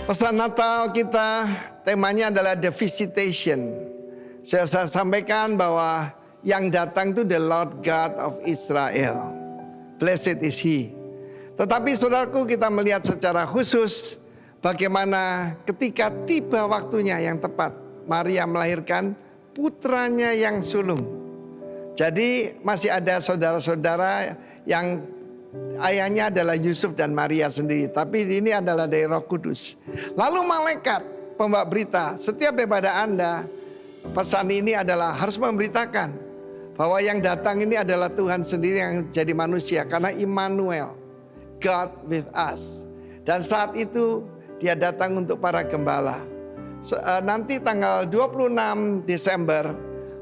Pesan Natal kita temanya adalah The Visitation. Saya sampaikan bahwa yang datang itu the Lord God of Israel. Blessed is He. Tetapi saudaraku, kita melihat secara khusus bagaimana ketika tiba waktunya yang tepat, Maria melahirkan putranya yang sulung. Jadi masih ada saudara-saudara yang ayahnya adalah Yusuf dan Maria sendiri, tapi ini adalah dari Roh Kudus. Lalu malaikat pembawa berita, setiap daripada Anda, pesan ini adalah harus memberitakan bahwa yang datang ini adalah Tuhan sendiri yang jadi manusia, karena Immanuel, God with us. Dan saat itu dia datang untuk para gembala. Nanti tanggal 26 Desember,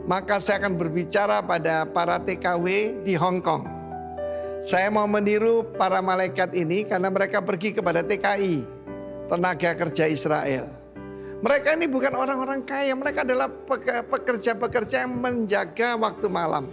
maka saya akan berbicara pada para TKW di Hong Kong. Saya mau meniru para malaikat ini karena mereka pergi kepada TKI, tenaga kerja Israel. Mereka ini bukan orang-orang kaya, mereka adalah pekerja-pekerja yang menjaga waktu malam.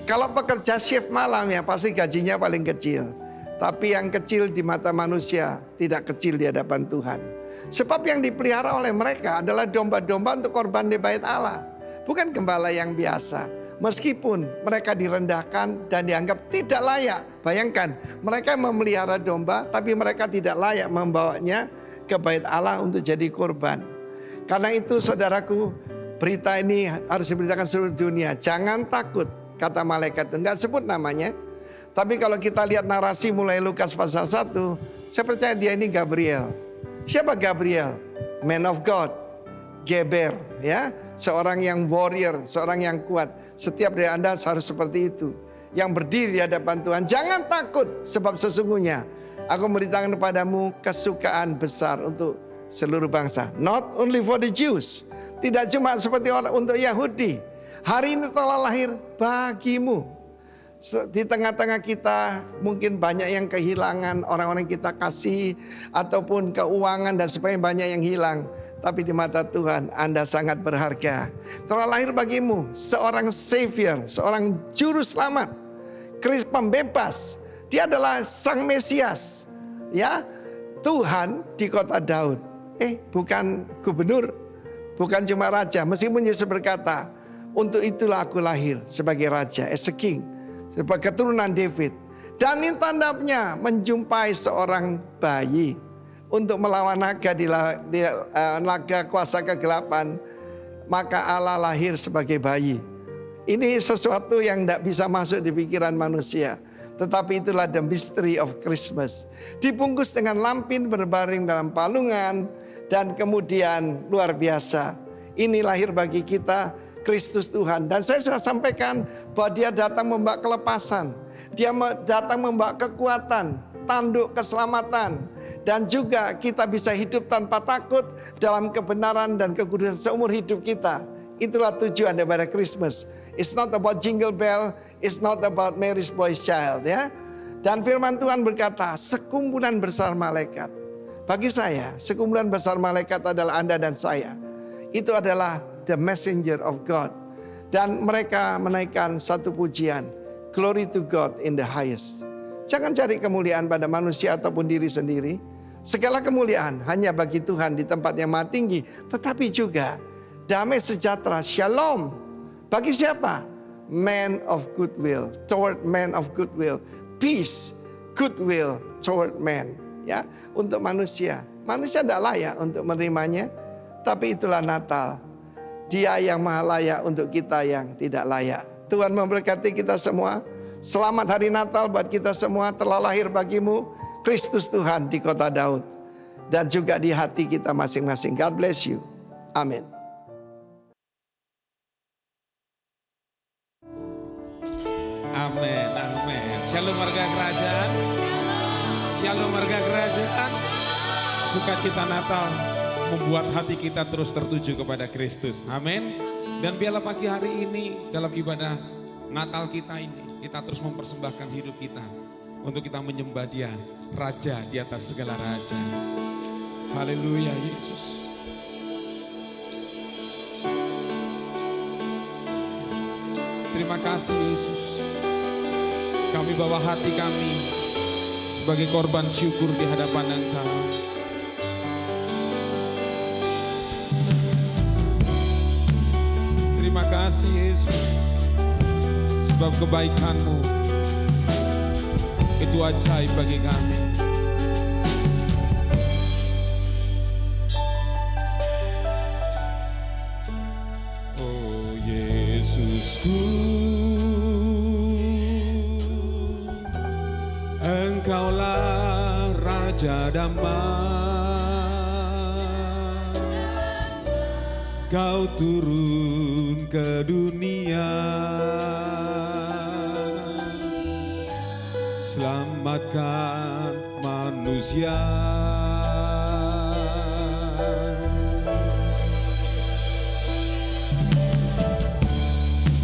Kalau pekerja shift malam ya pasti gajinya paling kecil. Tapi yang kecil di mata manusia tidak kecil di hadapan Tuhan. Sebab yang dipelihara oleh mereka adalah domba-domba untuk korban di bait Allah. Bukan gembala yang biasa. Meskipun mereka direndahkan dan dianggap tidak layak. Bayangkan, mereka memelihara domba tapi mereka tidak layak membawanya ke bait Allah untuk jadi korban. Karena itu saudaraku, berita ini harus diberitakan seluruh dunia. Jangan takut, kata malaikat. Enggak sebut namanya. Tapi kalau kita lihat narasi mulai Lukas pasal 1, saya percaya dia ini Gabriel. Siapa Gabriel? Man of God. Geber, ya, seorang yang warrior, seorang yang kuat. Setiap dari Anda harus seperti itu, yang berdiri di hadapan Tuhan. Jangan takut, sebab sesungguhnya aku memberitakan kepadamu kesukaan besar untuk seluruh bangsa. Not only for the Jews, tidak cuma seperti orang untuk Yahudi. Hari ini telah lahir bagimu. Di tengah-tengah kita mungkin banyak yang kehilangan orang-orang yang kita kasih, ataupun keuangan dan sebagainya, banyak yang hilang. Tapi di mata Tuhan Anda sangat berharga. Telah lahir bagimu seorang Savior, seorang Juru Selamat, Kristus pembebas. Dia adalah Sang Mesias, ya, Tuhan di kota Daud. Bukan gubernur, bukan cuma raja. Meskipun Yesus berkata, untuk itulah aku lahir sebagai raja, as a king, sebagai keturunan David. Dan ini tandanya menjumpai seorang bayi untuk melawan naga di naga kuasa kegelapan. Maka Allah lahir sebagai bayi. Ini sesuatu yang tidak bisa masuk di pikiran manusia. Tetapi itulah the mystery of Christmas. Dibungkus dengan lampin berbaring dalam palungan. Dan kemudian luar biasa, ini lahir bagi kita Kristus Tuhan. Dan saya sudah sampaikan bahwa dia datang membawa kelepasan. Dia datang membawa kekuatan, tanduk keselamatan. Dan juga kita bisa hidup tanpa takut dalam kebenaran dan kekudusan seumur hidup kita. Itulah tujuan daripada Christmas. It's not about jingle bell, it's not about Mary's boy's child, ya. Dan firman Tuhan berkata, sekumpulan besar malaikat. Bagi saya, sekumpulan besar malaikat adalah Anda dan saya. Itu adalah the messenger of God. Dan mereka menaikkan satu pujian, glory to God in the highest. Jangan cari kemuliaan pada manusia ataupun diri sendiri. Segala kemuliaan hanya bagi Tuhan di tempat yang maha tinggi. Tetapi juga damai sejahtera, shalom. Bagi siapa? Man of goodwill, toward man of goodwill. Peace, goodwill toward man. Ya, untuk manusia. Manusia tidak layak untuk menerimanya. Tapi itulah Natal. Dia yang maha layak untuk kita yang tidak layak. Tuhan memberkati kita semua. Selamat hari Natal buat kita semua. Telah lahir bagimu Kristus Tuhan di kota Daud. Dan juga di hati kita masing-masing. God bless you. Amin. Amin, amin. Shalom warga kerajaan. Shalom warga kerajaan. Sukacita Natal membuat hati kita terus tertuju kepada Kristus. Amin. Dan biarlah pagi hari ini dalam ibadah Natal kita ini, kita terus mempersembahkan hidup kita untuk kita menyembah Dia, Raja di atas segala raja. Haleluya Yesus. Terima kasih Yesus. Kami bawa hati kami sebagai korban syukur di hadapan Engkau. Terima kasih Yesus, sebab kebaikan-Mu itu ajaib bagi kami. Oh Yesusku, Engkaulah Raja Damai, Kau turun ke dunia, selamatkan manusia.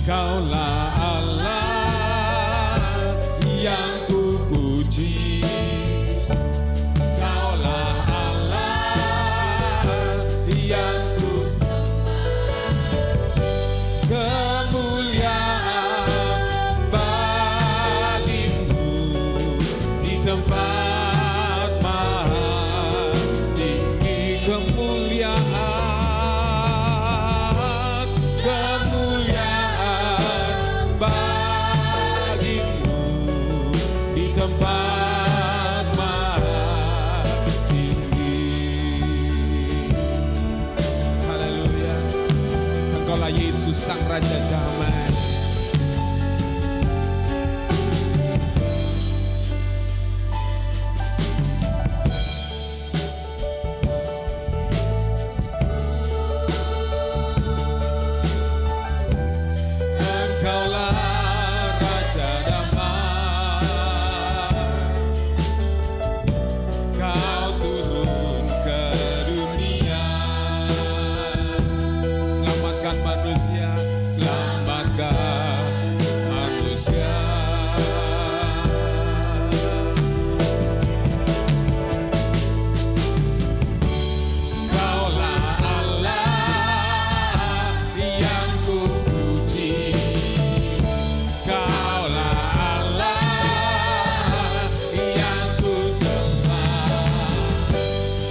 Kaulah Allah yang kupuji, Kaulah Allah yang kemuliaan bagimu di tempat maha tinggi. Kemuliaan, kemuliaan bagimu di tempat maha tinggi. Haleluya. Engkaulah Yesus Sang Raja Damai. Engkaulah Raja Damai, Kau turun ke dunia, selamatkan manusia, selamatkan manusia. Kaulah Allah yang kupuji, Kaulah Allah yang kusembah.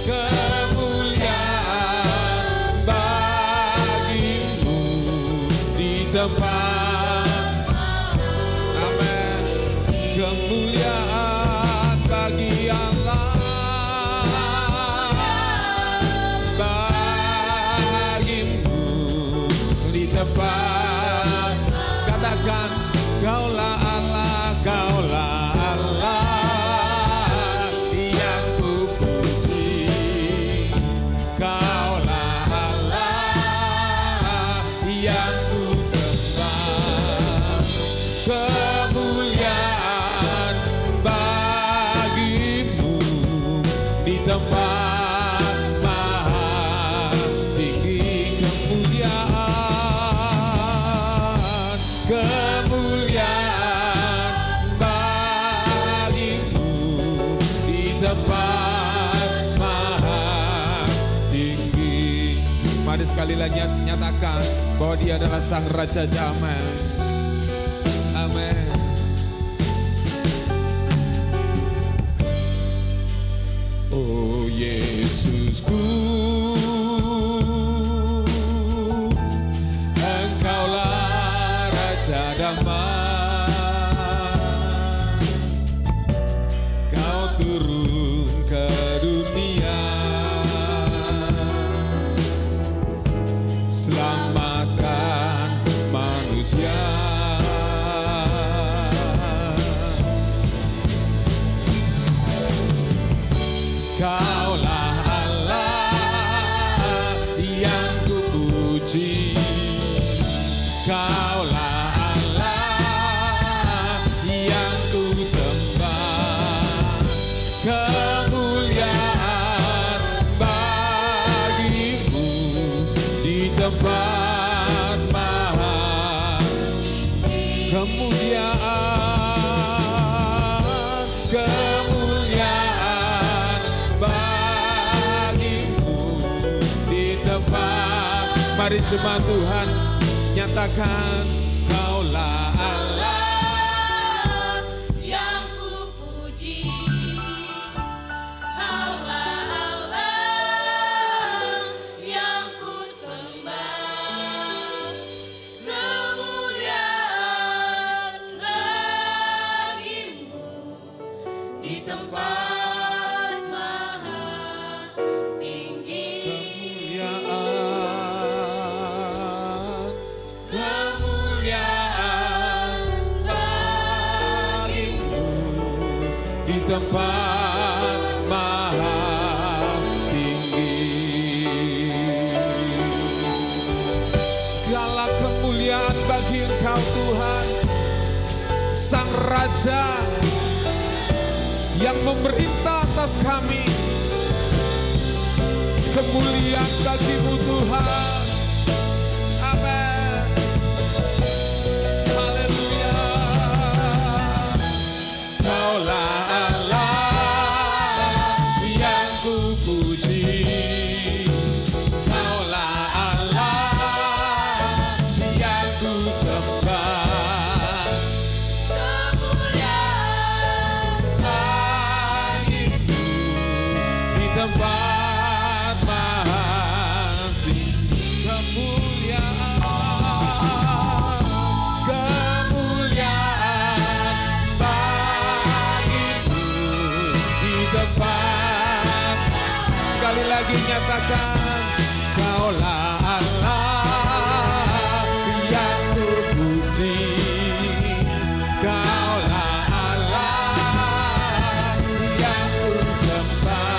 Kemuliaan bagimu di tempat, amin. Kemuliaan bagi Allah, bagimu di tempat. Katakan, Kaulah Allah, Kaulah Allah yang kupuji, Kaulah Allah yang kusembah. Kemuliaan bagimu di tempat maha tinggi. Kemuliaan, kemuliaan bagimu di tempat maha tinggi. Mari sekali lagi nyatakan bahwa Dia adalah Sang Raja Damai. Amin. Oh Yesusku, Engkaulah Raja Damai, Kau turun ke dunia, selamatkan manusia. Kaulah Allah yang kupuji, Kaulah Allah yang kusembah. Kemuliaan bagimu di tempat maha. Kemuliaan, kemuliaan bagimu di tempat. Mari jemaat Tuhan nyatakan, Kaulah Allah yang kupuji, Kaulah Allah yang kusembah. Raja yang memerintah atas kami. Kemuliaan bagi-Mu Tuhan. Amin. Haleluya. Kaulah Allah yang kupuji. Kaulah Allah yang kusembah. Kemuliaan Bagimu di tempat maha tinggi. Kemuliaan bagimu di tempat. Sekali lagi nyatakan, Kaulah Allah yang kupuji. Kaulah Allah yang kusembah.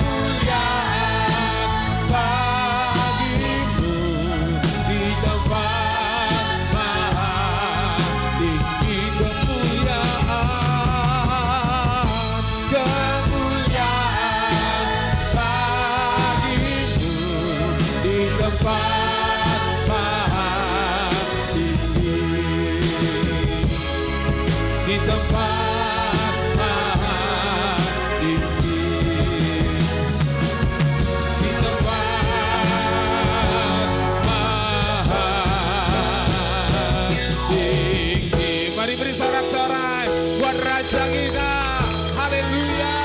Kemuliaan bagimu di tempat maha tinggi. Kemuliaan bagimu di tempat maha tinggi. Di tempat maha tinggi. Di tempat maha tinggi. Mari beri sorak-sorai buat Raja kita. Haleluya.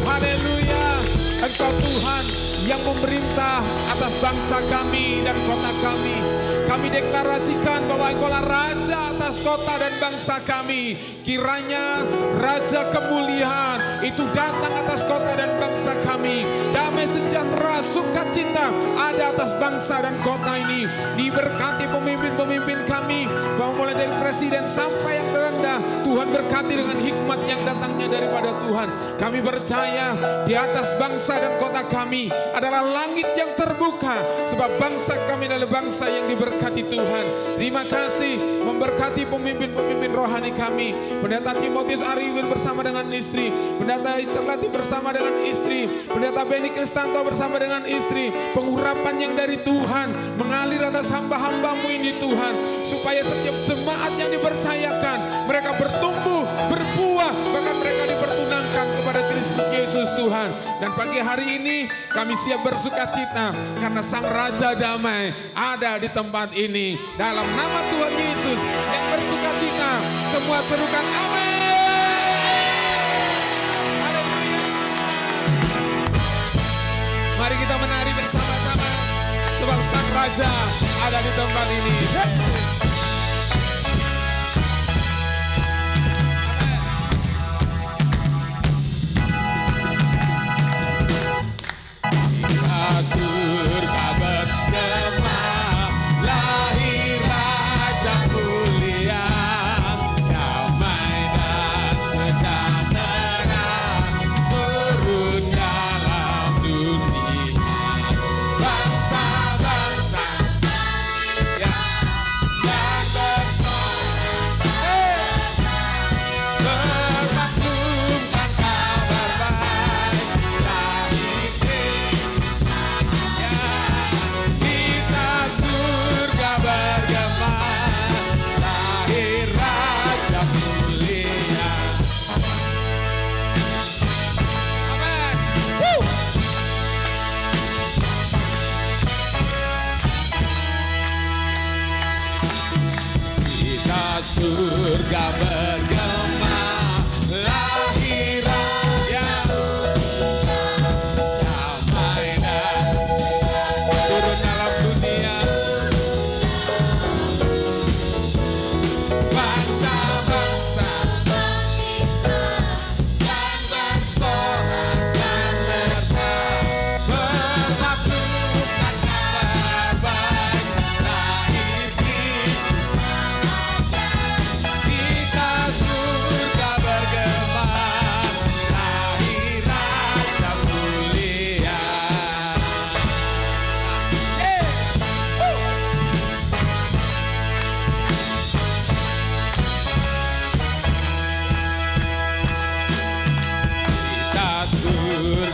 Haleluya. Engkau Tuhan yang memerintah atas bangsa kami dan kota kami. Kami deklarasikan bahwa Engkaulah Raja atas kota dan bangsa kami. Kiranya Raja kemuliaan itu datang atas kota dan bangsa kami. Damai sejahtera, sukacita ada atas bangsa dan kota ini. Diberkati pemimpin-pemimpin kami, bahwa mulai dari presiden sampai yang terendah, Tuhan berkati dengan hikmat yang datangnya daripada Tuhan. Kami percaya di atas bangsa dan kota kami adalah langit yang terbuka, sebab bangsa kami adalah bangsa yang diberkati Tuhan. Terima kasih memberkati pemimpin-pemimpin rohani kami. Pendeta Timotius Ariwin bersama dengan istri, Pendeta Icerlati bersama dengan istri, Pendeta Beni Kristanto bersama dengan istri. Pengurapan yang dari Tuhan mengalir atas hamba-hambamu ini Tuhan, supaya setiap jemaat yang dipercayakan mereka bertumbuh, berbuah, bahkan mereka dipertunangkan kepada Kristus Yesus Tuhan. Dan pagi hari ini kami siap bersukacita karena Sang Raja Damai ada di tempat ini. Dalam nama Tuhan Yesus yang bersukacita, semua serukan amin. Haleluya. Mari kita menari bersama-sama, sebab Sang Raja ada di tempat ini. Surga bergema, lahir Raja mulia, damai dan sejahtera turun dalam dunia. Bangsa-bangsa yang bermaklumkan kabar baik, lahir kita surga bergema, lahir Raja mulia. Amin. Kita surga bergema, lahir Raja damai dan turun dalam dunia. Bangsa-bangsa dan bersorak serta bermaklumkan kabar baik, lahir Kristus. Kita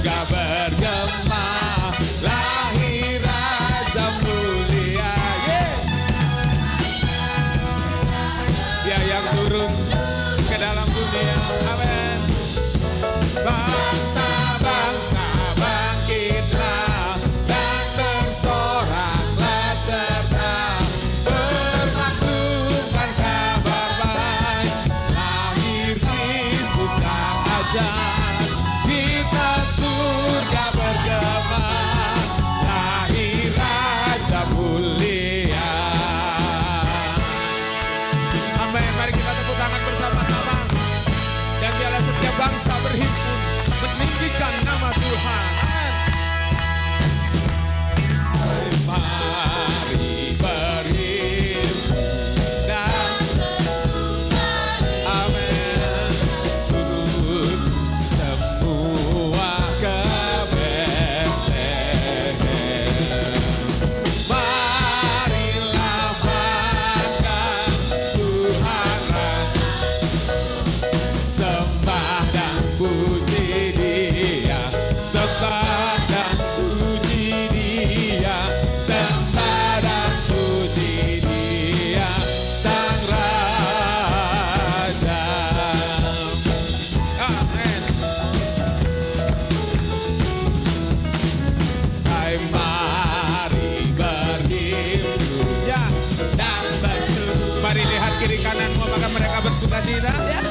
surga bergema, lahir Raja mulia. Dia yang turun ke dalam dunia. Amin. Bangsa-bangsa bangkitlah dan bersoraklah serta bermaklumkan kabar baik. Lahir Kristus dan ajar, kita surga bergema, lahir Raja mulia. Amin. Mari kita tepuk tangan bersama-sama. Dan biarlah setiap bangsa berhimpun meninggikan nama Tuhan. Mari berhimpun dan amin. Turun semua ke Betlehem. Marilah bangga Tuhan sembah dan puji Dia, sembah dan puji Dia, sembah dan puji Dia, Sang Raja. Amin. Hai mari berhimpun ya dan bersuka. Mari lihat kiri kananmu apakah mereka bersuka cita ya.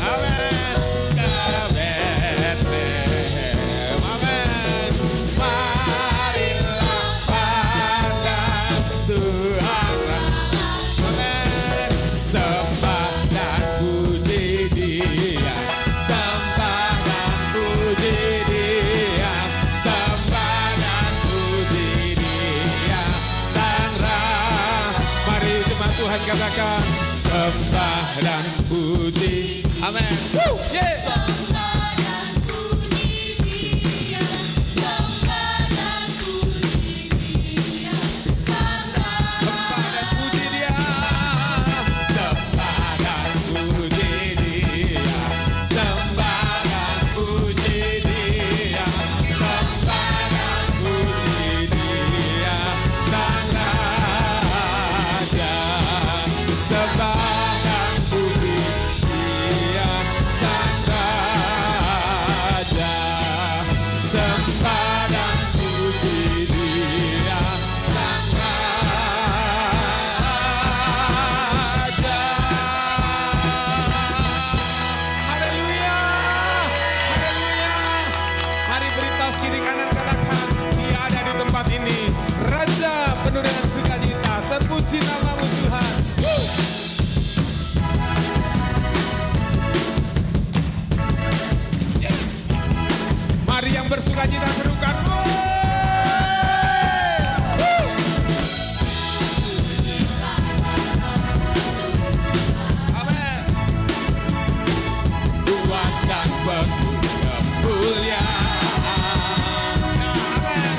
Amin. Ke Betlehem. Amin. Marilah pandang Tuhan. Amin. Sembah dan puji Dia, sembah dan puji Dia, sembah dan puji Dia, Sang Raja. Mari jemaat Tuhan katakan sembah dan puji. Amin. Yeah. Sembah dan puji Dia, sembah dan puji Dia, Sang Raja. Sembah dan puji Dia, sembah dan puji Dia, sembah dan puji Dia, sembah dan puji Dia, Sang Raja. Sembah dan puji Dia, Sang Raja. Sembah dan puji Dia, Sang Raja. Haleluya, haleluya. Mari beritahu kiri kanan katakan Dia ada di tempat ini. Raja penuh dengan sukacita, terpuji namamu Tuhan. Yeah. Mari yang bersukacita serukan. Amin. Tuhan dan penuh kemuliaan. Amin.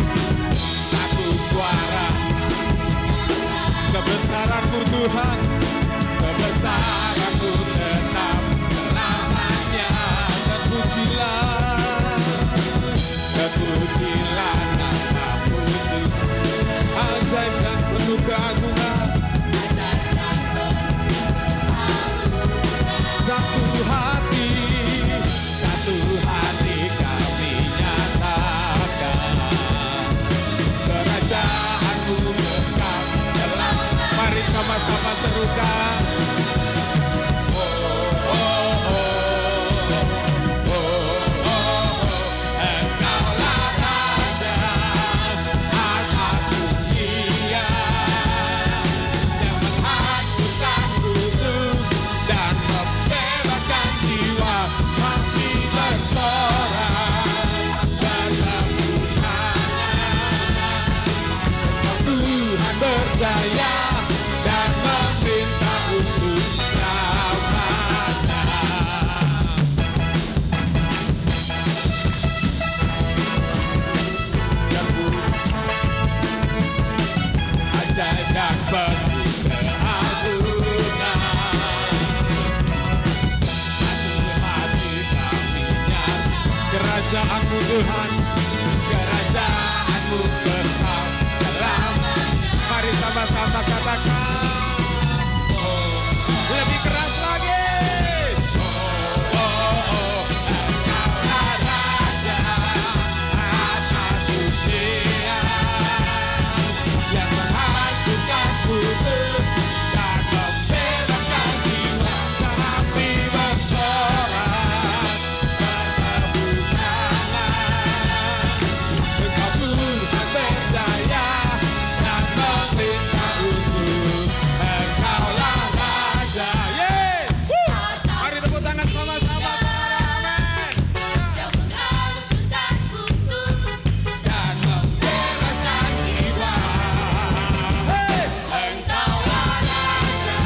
Satu suara. Kebesaran-Mu Tuhan, kebesaran-Mu tetap selamanya. Terpujilah namamu Tuhan, ajaib dan penuh keagungan. Satu hati kami nyatakan kerajaan-Mu kekal selamanya. Mari sama-sama serukan. Engkaulah Raja atas dunia yang menghancurkan kutub dan membebaskan jiwa. Kami bersorak berkemenangan. Tuhan berjaya dan memerintah kerajaanmu Tuhan, kerajaanmu kekal selamanya. Mari sama-sama katakan, oh, lebih keras lagi. Oh, oh, oh, Engkaulah Raja atas dunia yang menghancurkan kutub dan membebaskan jiwa. Kami bersorak ketebukangan, Engkau Tuhan berjaya dan memerintah untuk Engkaulah Raja. Yeay! Mari tepuk tangan sama-sama, saudara. Amin. Yang menghancurkan kutub Dan membebaskan jiwa. Hey! Engkaulah Raja.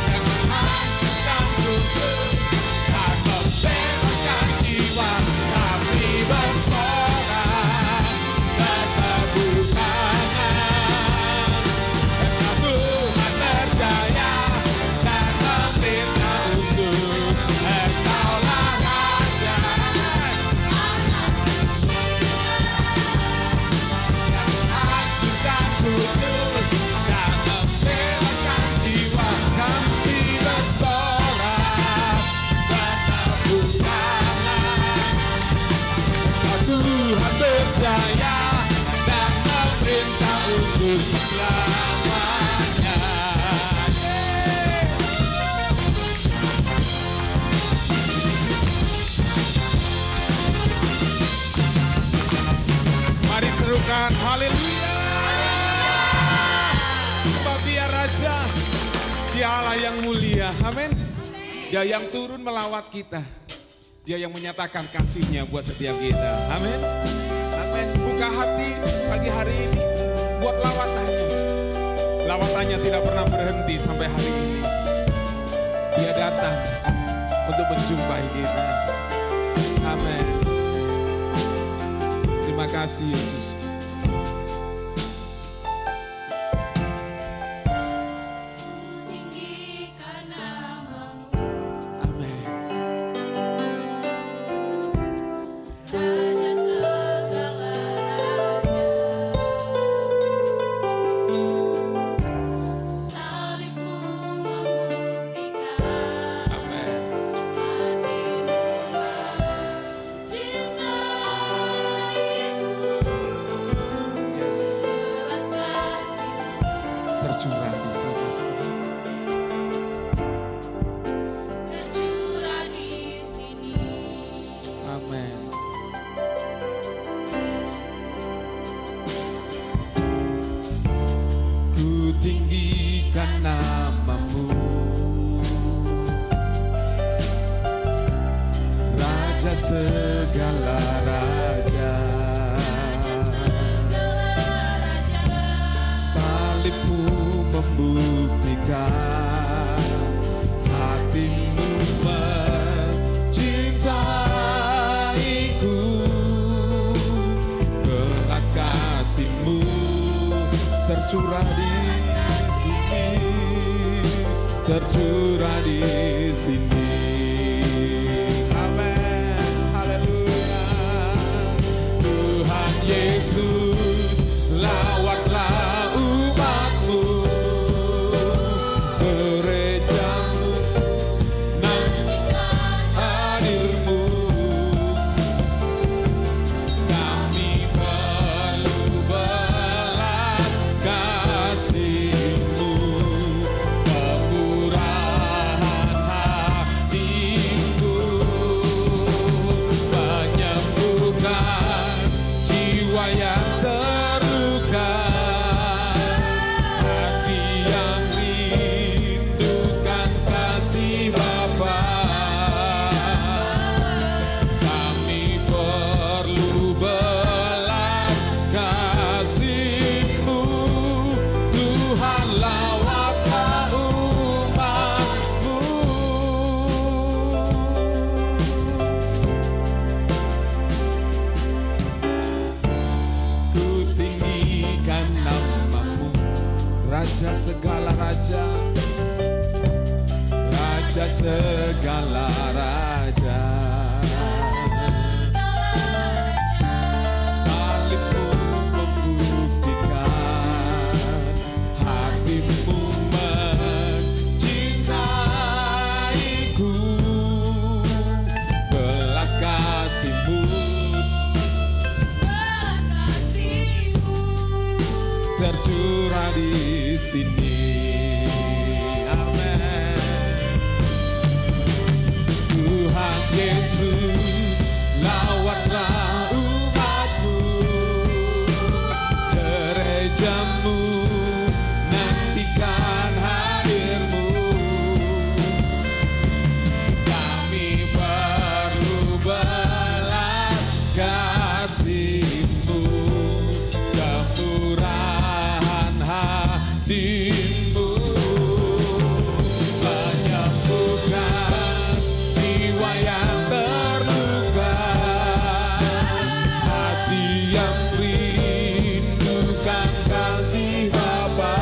Yang menghancurkan kutub dan membebaskan jiwa. Kami bersorak ketebukangan, Engkau Tuhan berjaya dan memerintah untuk Engkaulah Raja. Yang menghancurkan kutub dan membebaskan jiwa. Kami bersorak ketebukangan, Engkau Tuhan berjaya dan memerintah untuk selamanya. Mari serukan haleluya. Sebab Dia Raja, Dia Allah yang mulia. Amin. Dia yang turun melawat kita. Dia yang menyatakan kasih-Nya buat setiap kita. Amin. Amin. Buka hati pagi hari ini buat lawatannya. Lawatannya tidak pernah berhenti sampai hari ini. Dia datang untuk menjumpai kita. Amin. Terima kasih Yesus. tinggikan namamu, Amin. Raja segala raja. Salibmu membuktikan Amin. hatimu mencintaiku. Yes. Belas kasih-Mu Tercurah di sini. tercurah di sini. Amin. Ku tinggikan namamu, Raja segala raja. Segala raja. Salibmu membuktikan hatimu mencintaiku. Belas kasih-Mu tercurah di sini, tercurah di sini. Amin. Haleluya. Tuhan Yesus, lawatlah umat-Mu, gereja-Mu nantikan hadir-Mu. Kami perlu belas kasih-Mu, kemurahan hati segala raja. Salibmu membuktikan hatimu mencintaiku. Belas kasihmu tercurah di sini. Amin. Tuhan Yesus, lawatlah umatmu, gerejamu nantikan hadirmu. Kami perlu belas kasih-Mu, kemurahan hati-Mu, menyembuhkan jiwa yang terluka, hati yang rindukan kasih Bapa.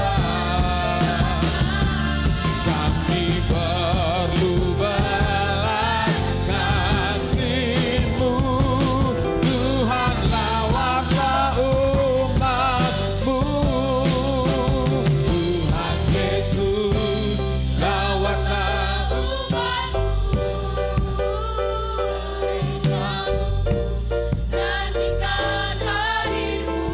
Kami perlu belas kasih-Mu, Tuhan lawatlah umat-Mu. Tuhan Yesus, lawatlah umatmu, gerejamu nantikan hadirmu.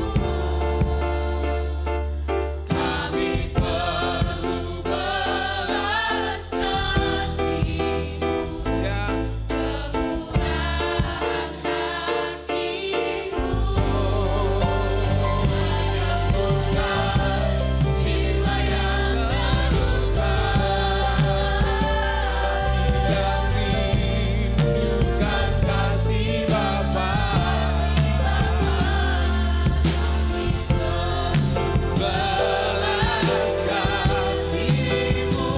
Kami perlu belas kasih-Mu, Ya, kemurahan hati-Mu, menyembuhkan jiwa yang terluka, yang rindukan kasih Bapa. Belas kasih-Mu.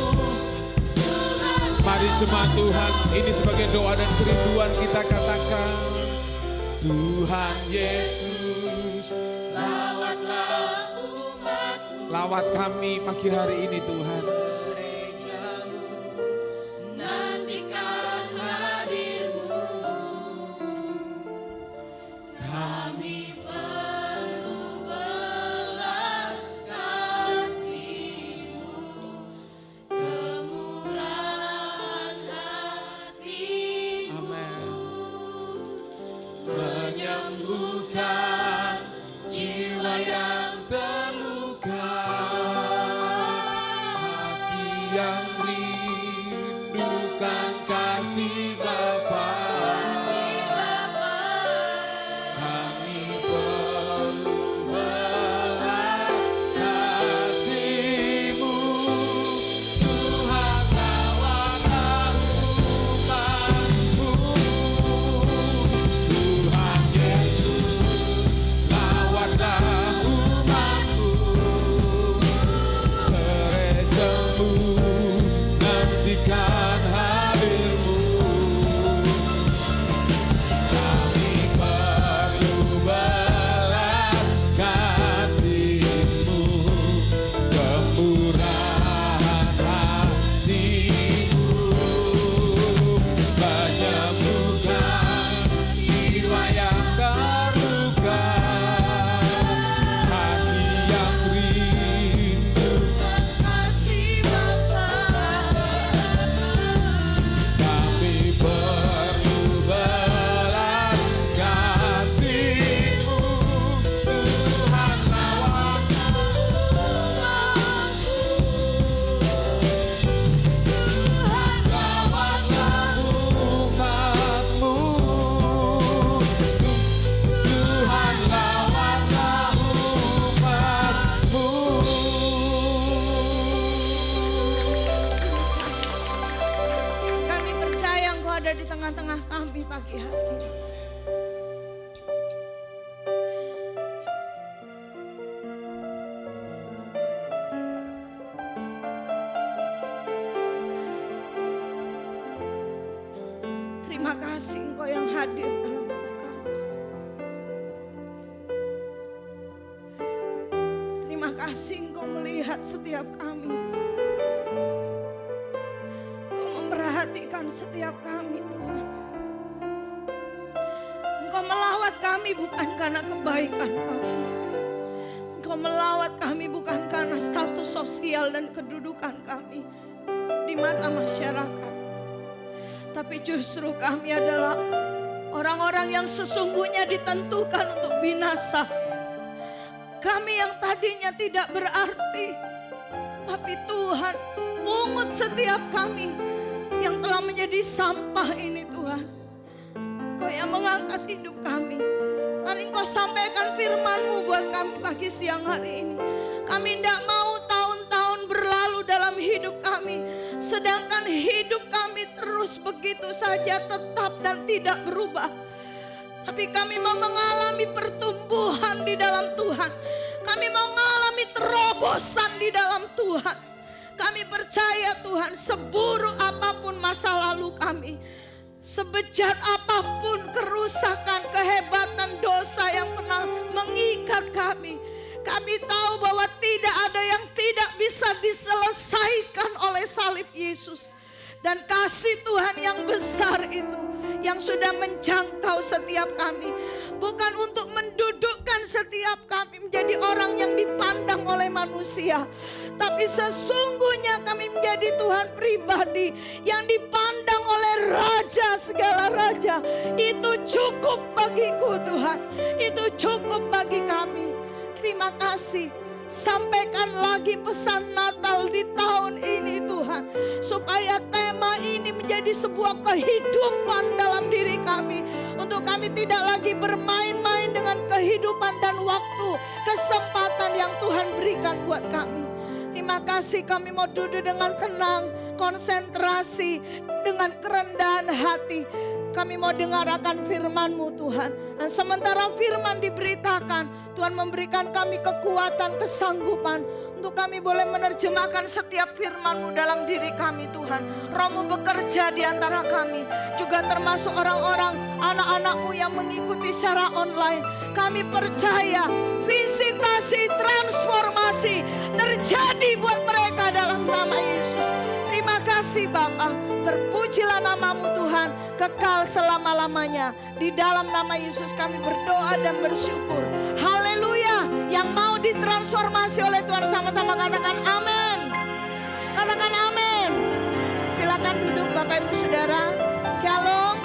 Mari jemaat Tuhan, ini sebagai doa dan kerinduan kita katakan, Tuhan Yesus, lawatlah umatmu, lawat kami pagi hari ini Tuhan. gerejamu nantikan hadirmu. Kami perlu belas kasih-Mu, kemurahan hati-Mu, Amin. menyembuhkan jiwa yang terluka, hati yang rindukan kasih Bapa. Kami perlu belas kasih-Mu, Tuhan lawatlah umat-Mu. Tuhan Yesus, lawatlah umat-Mu, gerejamu nantikan hadirmu. Kami perlu belas kasih-Mu, kemurahan hati-Mu, menyembuhkan jiwa yang terluka, hati yang rindu. kasih Bapa. Kami perlu belas kasih-Mu, Tuhan lawatlah umat-Mu. Tuhan lawatlah umat-Mu. Kami percaya Engkau ada di tengah-tengah kami pagi hari ini. Terima kasih Engkau yang hadir dalam hidup kami. Terima kasih Engkau melihat setiap kami. Engkau memperhatikan memperhatikan setiap kami Tuhan. Engkau melawat kami bukan karena kebaikan kami. Engkau melawat kami bukan karena status sosial dan kedudukan kami di mata masyarakat. Tapi justru kami adalah orang-orang yang sesungguhnya ditentukan untuk binasa. Kami yang tadinya tidak berarti, tapi Tuhan pungut setiap kami yang telah menjadi sampah ini Tuhan. Engkau yang mengangkat hidup kami. Mari Engkau sampaikan firman-Mu buat kami pagi siang hari ini. Kami tidak mau tahun-tahun berlalu dalam hidup kami, sedangkan hidup kami terus begitu saja tetap dan tidak berubah. Tapi kami mau mengalami pertumbuhan di dalam Tuhan. Kami mau mengalami terobosan di dalam Tuhan. Kami percaya Tuhan, seburuk apapun masa lalu kami, sebejat apapun kerusakan, kehebatan dosa yang pernah mengikat kami, kami tahu bahwa tidak ada yang tidak bisa diselesaikan oleh salib Yesus. Dan kasih Tuhan yang besar itu yang sudah menjangkau setiap kami. Bukan untuk mendudukkan setiap kami menjadi orang yang dipandang oleh manusia. Tapi sesungguhnya kami menjadi Tuhan pribadi yang dipandang oleh Raja segala Raja. Itu cukup bagiku Tuhan. Itu cukup bagi kami. Terima kasih. Sampaikan lagi pesan Natal di tahun ini Tuhan. Supaya tema ini menjadi sebuah kehidupan dalam diri kami. Untuk kami tidak lagi bermain-main dengan kehidupan dan waktu, kesempatan yang Tuhan berikan buat kami. Terima kasih, kami mau duduk dengan tenang, konsentrasi, dengan kerendahan hati. Kami mau dengarkan firman-Mu Tuhan. Dan sementara firman diberitakan, Tuhan memberikan kami kekuatan, kesanggupan untuk kami boleh menerjemahkan setiap firman-Mu dalam diri kami Tuhan. Roh-Mu bekerja di antara kami, juga termasuk orang-orang anak-anak-Mu yang mengikuti secara online. Kami percaya visitasi transformasi terjadi buat mereka dalam nama Yesus. Terima kasih Bapa, terpujilah nama-Mu Tuhan, kekal selama-lamanya. Di dalam nama Yesus kami berdoa dan bersyukur. Haleluya. Yang mau ditransformasi oleh Tuhan sama-sama katakan amin. Katakan amin. Silakan duduk Bapak Ibu Saudara. Shalom.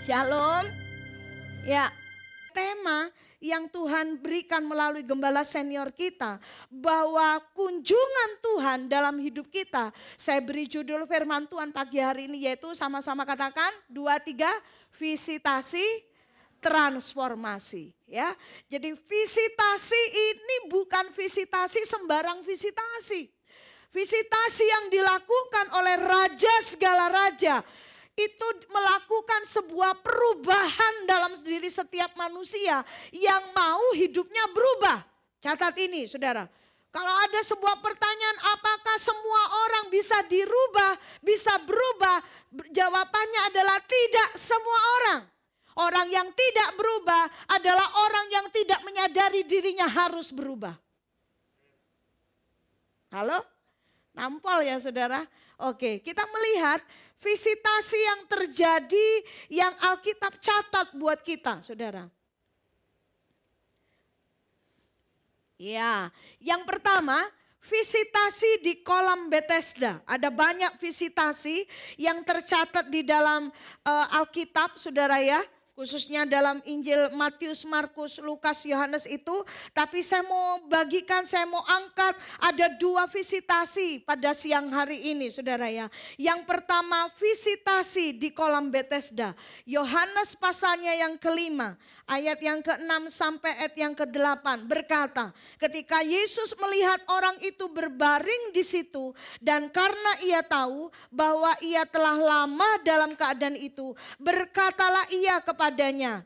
Shalom. Ya, tema yang Tuhan berikan melalui gembala senior kita, bahwa kunjungan Tuhan dalam hidup kita. Saya beri judul firman Tuhan pagi hari ini, yaitu sama-sama katakan 2, 3, visitasi transformasi. Ya, jadi visitasi ini bukan visitasi sembarang visitasi. Visitasi yang dilakukan oleh Raja segala Raja itu melakukan sebuah perubahan dalam diri setiap manusia yang mau hidupnya berubah. Catat ini saudara. Kalau ada sebuah pertanyaan, apakah semua orang bisa dirubah, bisa berubah? Jawabannya adalah tidak semua orang. Orang yang tidak berubah adalah orang yang tidak menyadari dirinya harus berubah. Halo? Nampol ya saudara? Oke, kita melihat visitasi yang terjadi yang Alkitab catat buat kita, saudara. Ya, yang pertama, visitasi di kolam Bethesda. Ada banyak visitasi yang tercatat di dalam Alkitab, saudara ya. Khususnya dalam Injil Matius, Markus, Lukas, Yohanes itu. Tapi saya mau bagikan, saya mau angkat ada 2 visitasi pada siang hari ini saudara ya. Yang pertama visitasi di kolam Bethesda. Yohanes pasalnya yang kelima, ayat yang ke-6 sampai ayat yang ke-8 berkata, ketika Yesus melihat orang itu berbaring di situ dan karena ia tahu bahwa ia telah lama dalam keadaan itu, berkatalah ia kepadanya.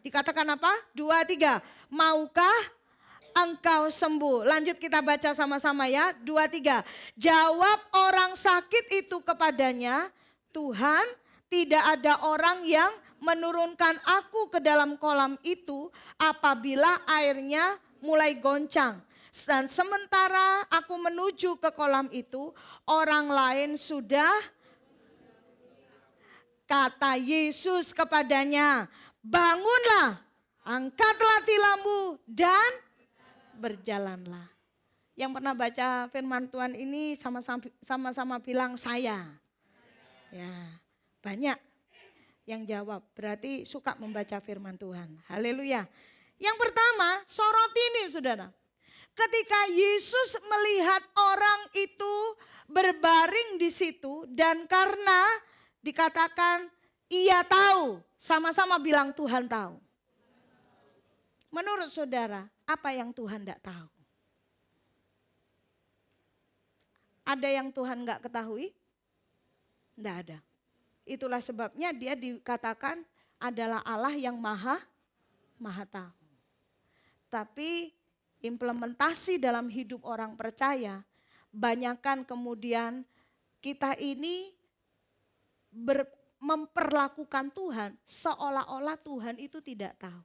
Dikatakan apa? 2, 3. Maukah engkau sembuh? Lanjut kita baca sama-sama ya. 2, 3. Jawab orang sakit itu kepadanya, Tuhan, tidak ada orang yang menurunkan aku ke dalam kolam itu apabila airnya mulai goncang. Dan sementara aku menuju ke kolam itu, orang lain sudah Kata Yesus kepadanya, bangunlah, angkatlah tilammu dan berjalanlah. Yang pernah baca firman Tuhan ini sama-sama bilang saya. Ya, banyak yang jawab. Berarti suka membaca firman Tuhan. Haleluya. Yang pertama, sorot ini saudara. Ketika Yesus melihat orang itu berbaring di situ dan karena dikatakan ia tahu, sama-sama bilang Tuhan tahu. Menurut saudara, apa yang Tuhan tidak tahu? Ada yang Tuhan nggak ketahui? Tidak ada. Itulah sebabnya dia dikatakan adalah Allah yang maha tahu. Tapi implementasi dalam hidup orang percaya, banyakkan kemudian kita ini memperlakukan Tuhan seolah-olah Tuhan itu tidak tahu.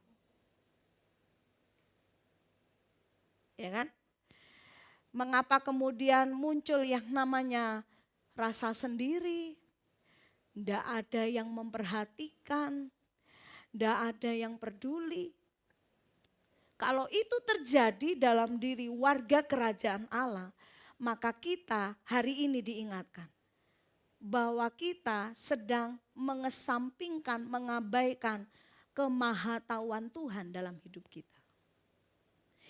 Ya kan? Mengapa kemudian muncul yang namanya rasa sendiri, tidak ada yang memperhatikan, tidak ada yang peduli. Kalau itu terjadi dalam diri warga kerajaan Allah, maka kita hari ini diingatkan bahwa kita sedang mengesampingkan, mengabaikan kemahatauan Tuhan dalam hidup kita.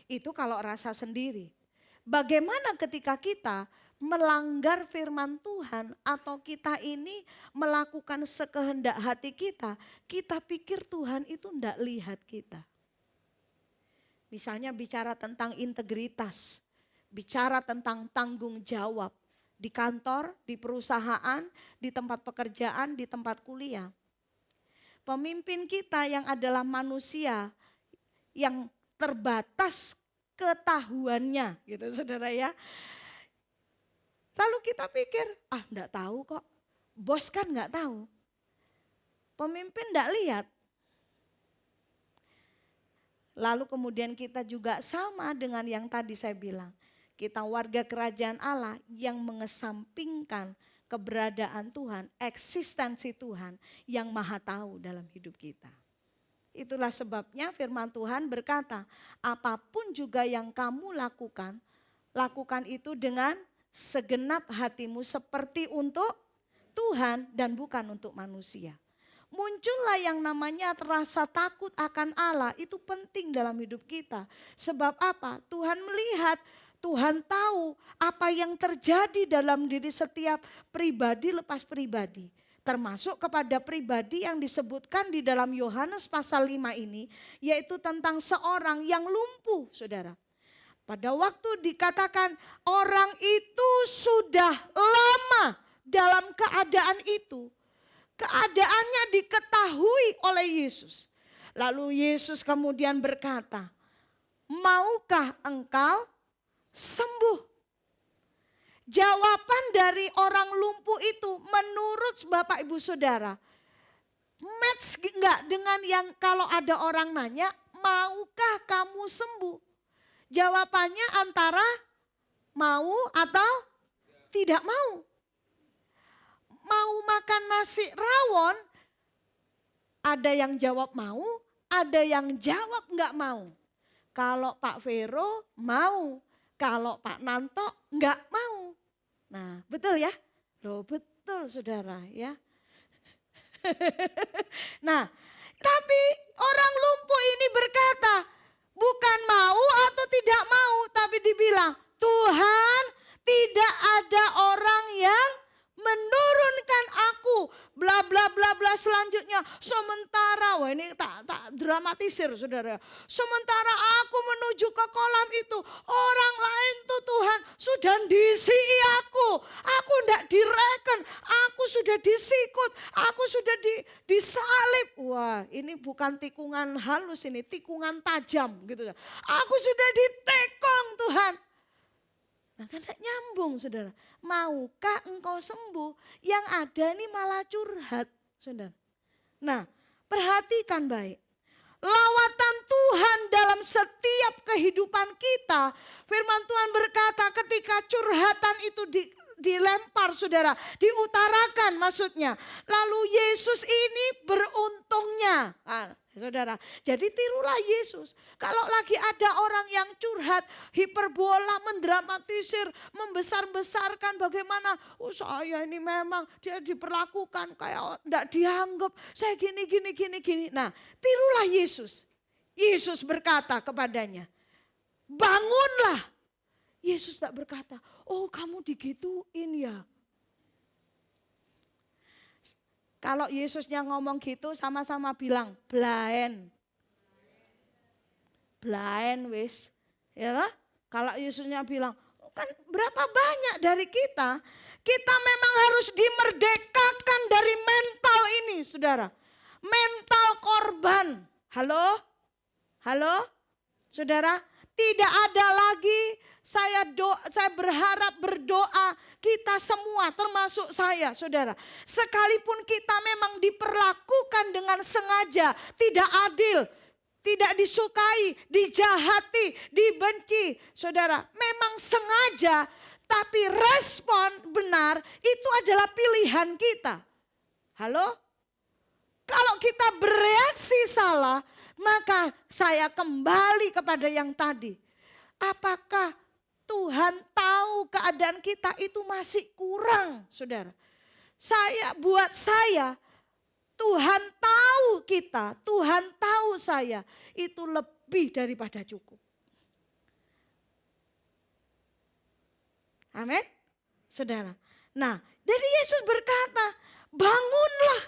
Itu kalau rasa sendiri. Bagaimana ketika kita melanggar firman Tuhan atau kita ini melakukan sekehendak hati kita pikir Tuhan itu tidak lihat kita. Misalnya bicara tentang integritas, bicara tentang tanggung jawab di kantor, di perusahaan, di tempat pekerjaan, di tempat kuliah. Pemimpin kita yang adalah manusia yang terbatas ketahuannya gitu saudara ya. Lalu kita pikir, enggak tahu kok, bos kan enggak tahu. Pemimpin enggak lihat. Lalu kemudian kita juga sama dengan yang tadi saya bilang. Kita warga kerajaan Allah yang mengesampingkan keberadaan Tuhan, eksistensi Tuhan yang maha tahu dalam hidup kita. Itulah sebabnya firman Tuhan berkata, apapun juga yang kamu lakukan, lakukan itu dengan segenap hatimu seperti untuk Tuhan dan bukan untuk manusia. Muncullah yang namanya rasa takut akan Allah, itu penting dalam hidup kita. Sebab apa? Tuhan melihat, Tuhan tahu apa yang terjadi dalam diri setiap pribadi lepas pribadi. Termasuk kepada pribadi yang disebutkan di dalam Yohanes pasal 5 ini, yaitu tentang seorang yang lumpuh, saudara. Pada waktu dikatakan orang itu sudah lama dalam keadaan itu. Keadaannya diketahui oleh Yesus. Lalu Yesus kemudian berkata, maukah engkau sembuh? Jawaban dari orang lumpuh itu menurut Bapak Ibu Saudara, match enggak dengan yang kalau ada orang nanya, maukah kamu sembuh? Jawabannya antara mau atau tidak mau. Mau makan nasi rawon, ada yang jawab mau, ada yang jawab enggak mau. Kalau Pak Vero mau, kalau Pak Nanto enggak mau. Nah betul ya? Loh betul saudara ya. Nah tapi orang lumpuh ini berkata, bukan mau atau tidak mau, tapi dibilang Tuhan tidak ada orang yang menurunkan aku bla bla bla bla selanjutnya. Sementara, wah ini tak dramatisir saudara. Sementara aku menuju ke kolam itu, orang lain tuh Tuhan sudah disi aku. Aku tidak direken, aku sudah disikut, aku sudah disalib. Wah ini bukan tikungan halus, ini tikungan tajam gitu. Aku sudah ditekong Tuhan. Nah kan nyambung saudara, maukah engkau sembuh? Yang ada ini malah curhat saudara. Nah perhatikan baik, lawatan Tuhan dalam setiap kehidupan kita. Firman Tuhan berkata ketika curhatan itu dilempar saudara, diutarakan maksudnya. Lalu Yesus ini beruntungnya. Saudara, jadi tirulah Yesus. Kalau lagi ada orang yang curhat, hiperbola, mendramatisir, membesar-besarkan bagaimana, oh saya ini memang dia diperlakukan kayak enggak dianggap, saya gini. Nah, tirulah Yesus. Yesus berkata kepadanya, bangunlah. Yesus tak berkata, oh kamu digituin ya. Kalau Yesusnya ngomong gitu sama-sama bilang blind. Blind wis. Ya lah? Kalau Yesusnya bilang, kan berapa banyak dari kita memang harus dimerdekakan dari mental ini, Saudara. Mental korban. Halo? Halo? Saudara, tidak ada lagi saya berharap berdoa kita semua termasuk saya saudara. Sekalipun kita memang diperlakukan dengan sengaja, tidak adil, tidak disukai, dijahati, dibenci. Saudara, memang sengaja tapi respon benar itu adalah pilihan kita. Halo? Kalau kita bereaksi salah, maka saya kembali kepada yang tadi. Apakah Tuhan tahu keadaan kita itu masih kurang, saudara? Buat saya, Tuhan tahu kita, Tuhan tahu saya, itu lebih daripada cukup. Amin, saudara. Nah, jadi Yesus berkata, bangunlah.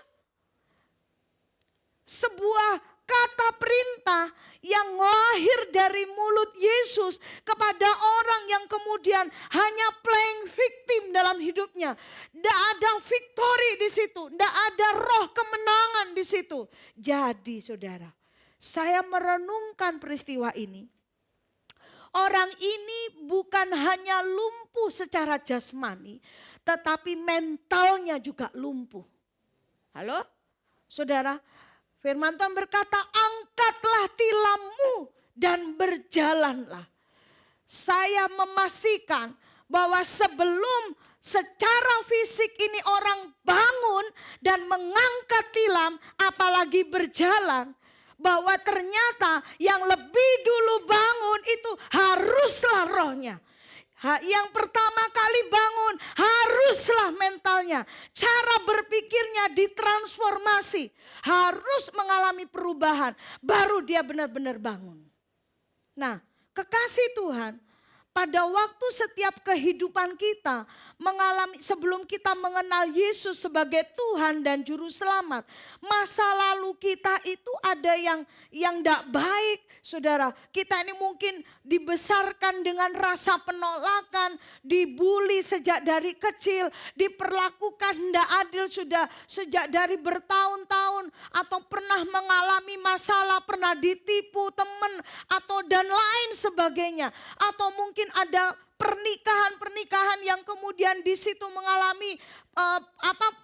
Sebuah kata perintah yang lahir dari mulut Yesus kepada orang yang kemudian hanya playing victim dalam hidupnya. Tidak ada victory di situ, tidak ada roh kemenangan di situ. Jadi saudara, saya merenungkan peristiwa ini. Orang ini bukan hanya lumpuh secara jasmani, tetapi mentalnya juga lumpuh. Halo? Saudara, firman Tuhan berkata, angkatlah tilammu dan berjalanlah. Saya memastikan bahwa sebelum secara fisik ini orang bangun dan mengangkat tilam, apalagi berjalan, bahwa ternyata yang lebih dulu bangun itu haruslah rohnya. Yang pertama kali bangun haruslah mentalnya. Cara berpikirnya ditransformasi. Harus mengalami perubahan. Baru dia benar-benar bangun. Nah, kekasih Tuhan, pada waktu setiap kehidupan kita mengalami, sebelum kita mengenal Yesus sebagai Tuhan dan Juru Selamat, masa lalu kita itu ada yang tidak baik, saudara. Kita ini mungkin dibesarkan dengan rasa penolakan, dibully sejak dari kecil, diperlakukan tidak adil sudah sejak dari bertahun-tahun, atau pernah mengalami masalah, pernah ditipu teman atau dan lain sebagainya, atau mungkin ada pernikahan yang kemudian di situ mengalami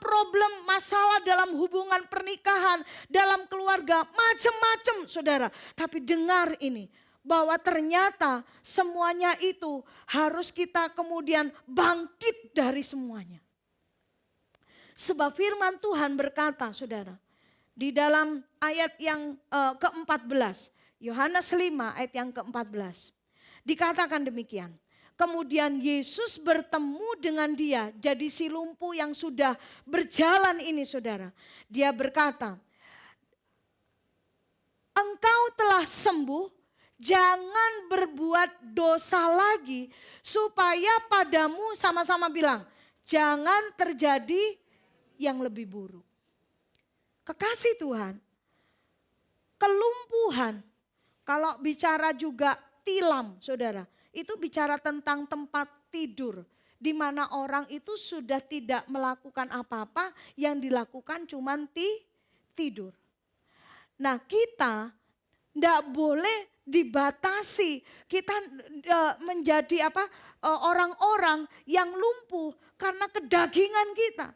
problem, masalah dalam hubungan pernikahan, dalam keluarga, macam-macam saudara. Tapi dengar ini, bahwa ternyata semuanya itu harus kita kemudian bangkit dari semuanya. Sebab firman Tuhan berkata saudara, di dalam ayat yang ke-14, Yohanes 5 ayat yang ke-14. Dikatakan demikian. Kemudian Yesus bertemu dengan dia. Jadi si lumpuh yang sudah berjalan ini saudara. Dia berkata, engkau telah sembuh, jangan berbuat dosa lagi. Supaya padamu, sama-sama bilang, jangan terjadi yang lebih buruk. Kekasih Tuhan, kelumpuhan, kalau bicara juga tilam saudara, itu bicara tentang tempat tidur. Di mana orang itu sudah tidak melakukan apa-apa, yang dilakukan cuma tidur. Nah kita tidak boleh dibatasi, kita menjadi orang-orang yang lumpuh karena kedagingan kita.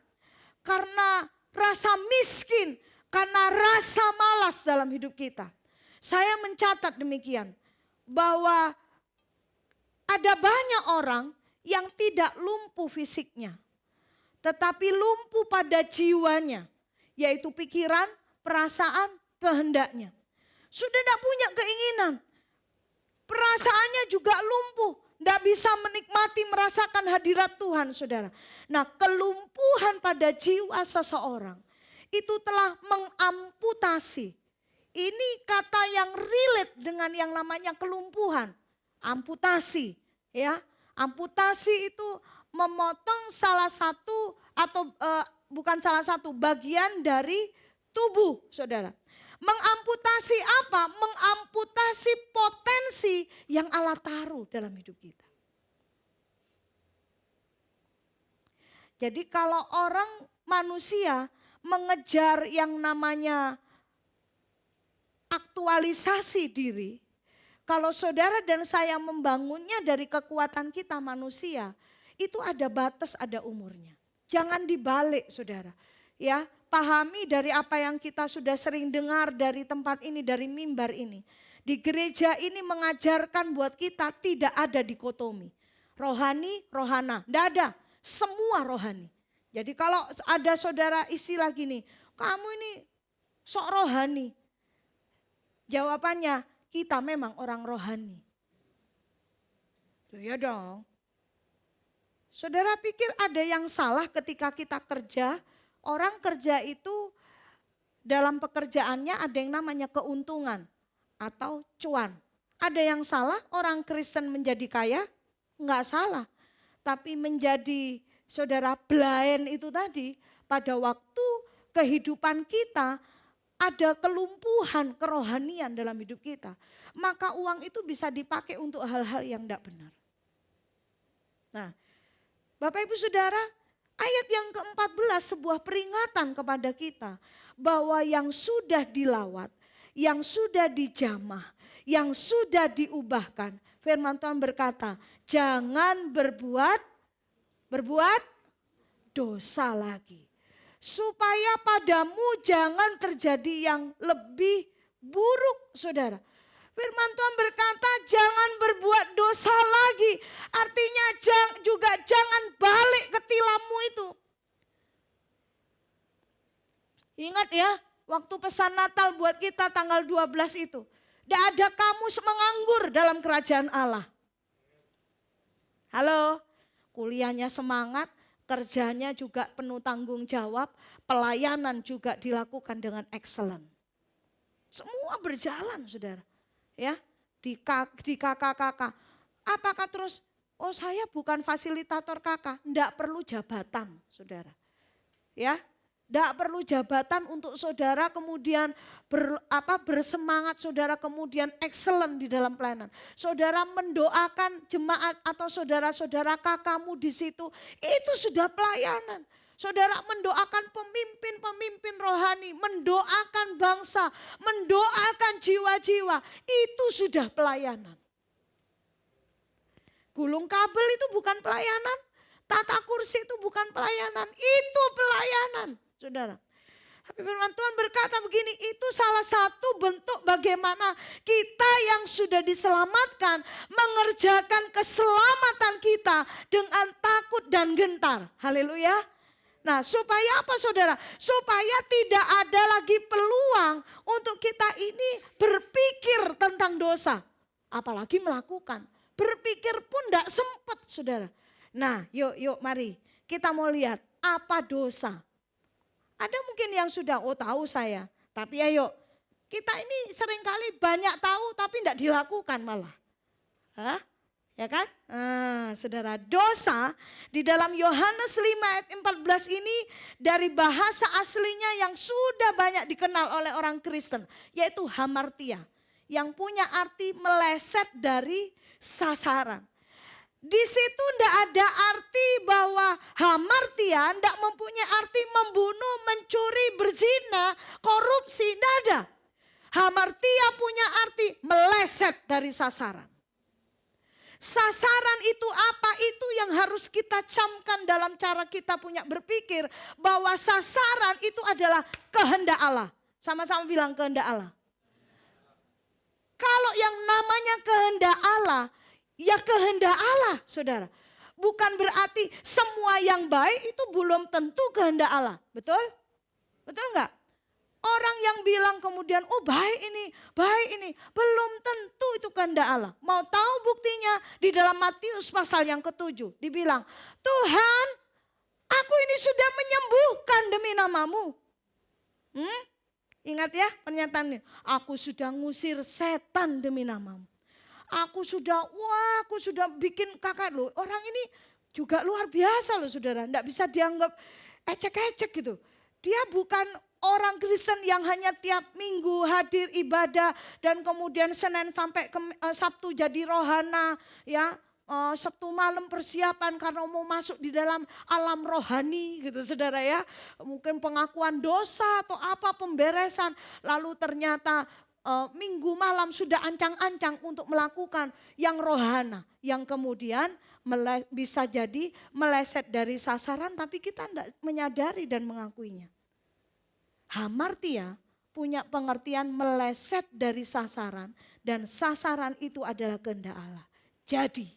Karena rasa miskin, karena rasa malas dalam hidup kita. Saya mencatat demikian, bahwa ada banyak orang yang tidak lumpuh fisiknya, tetapi lumpuh pada jiwanya, yaitu pikiran, perasaan, kehendaknya. Sudah tidak punya keinginan, perasaannya juga lumpuh, tidak bisa menikmati, merasakan hadirat Tuhan, saudara. Nah, kelumpuhan pada jiwa seseorang itu telah mengamputasi. Ini kata yang relate dengan yang namanya kelumpuhan, amputasi, ya. Amputasi itu memotong salah satu atau bukan salah satu bagian dari tubuh, saudara. Mengamputasi apa? Mengamputasi potensi yang Allah taruh dalam hidup kita. Jadi kalau orang manusia mengejar yang namanya aktualisasi diri, kalau saudara dan saya membangunnya dari kekuatan kita manusia, itu ada batas, ada umurnya. Jangan dibalik, saudara. Ya, pahami dari apa yang kita sudah sering dengar dari tempat ini, dari mimbar ini. Di gereja ini mengajarkan buat kita tidak ada dikotomi. Rohani, rohana, tidak ada. Semua rohani. Jadi kalau ada saudara istilah gini, kamu ini sok rohani. Jawabannya, kita memang orang rohani. Ya dong. Saudara pikir ada yang salah ketika kita kerja? Orang kerja itu dalam pekerjaannya ada yang namanya keuntungan atau cuan. Ada yang salah orang Kristen menjadi kaya? Enggak salah. Tapi menjadi saudara blind itu tadi, pada waktu kehidupan kita ada kelumpuhan kerohanian dalam hidup kita, maka uang itu bisa dipakai untuk hal-hal yang tidak benar. Nah, Bapak Ibu Saudara, ayat yang ke-14 sebuah peringatan kepada kita bahwa yang sudah dilawat, yang sudah dijamah, yang sudah diubahkan, firman Tuhan berkata, jangan berbuat dosa lagi. Supaya padamu jangan terjadi yang lebih buruk, saudara. Firman Tuhan berkata jangan berbuat dosa lagi. Artinya juga jangan balik ke tilammu itu. Ingat ya, waktu pesan Natal buat kita tanggal 12 itu. Tidak ada kamu menganggur dalam kerajaan Allah. Halo, kuliahnya semangat. Kerjanya juga penuh tanggung jawab, pelayanan juga dilakukan dengan excellent. Semua berjalan, saudara. Ya, di KKKK. Apakah terus, oh saya bukan fasilitator KK, enggak perlu jabatan, saudara. Ya, enggak perlu jabatan untuk saudara kemudian bersemangat, saudara kemudian excellent di dalam pelayanan. Saudara mendoakan jemaat atau saudara-saudara kakakmu di situ, itu sudah pelayanan. Saudara mendoakan pemimpin-pemimpin rohani, mendoakan bangsa, mendoakan jiwa-jiwa, itu sudah pelayanan. Gulung kabel itu bukan pelayanan, tata kursi itu bukan pelayanan, itu pelayanan, saudara. Tapi firman Tuhan berkata begini, itu salah satu bentuk bagaimana kita yang sudah diselamatkan mengerjakan keselamatan kita dengan takut dan gentar. Haleluya. Nah, supaya apa saudara? Supaya tidak ada lagi peluang untuk kita ini berpikir tentang dosa. Apalagi melakukan. Berpikir pun tidak sempat saudara. Nah, yuk mari kita mau lihat apa dosa. Ada mungkin yang sudah, oh tahu saya. Tapi ayo, kita ini seringkali banyak tahu tapi tidak dilakukan malah. Hah? Ya kan? Saudara, dosa di dalam Yohanes 5 ayat 14 ini dari bahasa aslinya yang sudah banyak dikenal oleh orang Kristen. Yaitu hamartia. Yang punya arti meleset dari sasaran. Di situ tidak ada arti bahwa hamartia tidak mempunyai arti membunuh, mencuri, berzina, korupsi, tidak ada. Hamartia punya arti meleset dari sasaran. Sasaran itu apa? Itu yang harus kita camkan dalam cara kita punya berpikir bahwa sasaran itu adalah kehendak Allah. Sama-sama bilang kehendak Allah. Kalau yang namanya kehendak Allah, ya kehendak Allah, saudara. bukan berarti semua yang baik itu belum tentu kehendak Allah. Betul? Betul enggak? Orang yang bilang kemudian, oh baik ini. Belum tentu itu kehendak Allah. Mau tahu buktinya? Di dalam Matius pasal yang ke-7. Dibilang, Tuhan, aku ini sudah menyembuhkan demi namamu. Ingat ya pernyataannya. Aku sudah ngusir setan demi namamu. Aku sudah bikin kakak loh. Orang ini juga luar biasa loh saudara. Tidak bisa dianggap ecek-ecek gitu. Dia bukan orang Kristen yang hanya tiap minggu hadir ibadah. Dan kemudian Senin sampai Sabtu jadi rohana ya. Sabtu malam persiapan karena mau masuk di dalam alam rohani gitu saudara ya. Mungkin pengakuan dosa atau apa pemberesan. Lalu ternyata minggu malam sudah ancang-ancang untuk melakukan yang rohana. Yang kemudian bisa jadi meleset dari sasaran tapi kita tidak menyadari dan mengakuinya. Hamartia punya pengertian meleset dari sasaran dan sasaran itu adalah kehendak Allah. Jadi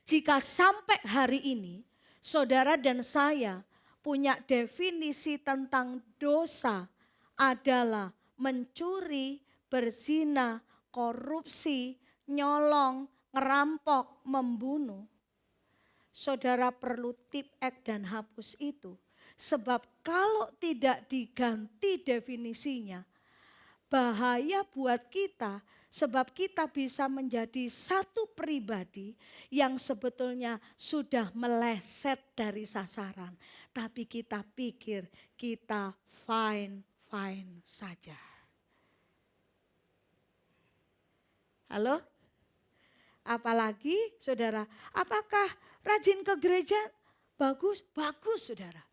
jika sampai hari ini saudara dan saya punya definisi tentang dosa adalah mencuri, berzina, korupsi, nyolong, ngerampok, membunuh. Saudara perlu tip X dan hapus itu. Sebab kalau tidak diganti definisinya, bahaya buat kita. Sebab kita bisa menjadi satu pribadi yang sebetulnya sudah meleset dari sasaran. Tapi kita pikir kita fine saja. Halo? Apalagi saudara, apakah rajin ke gereja? Bagus saudara.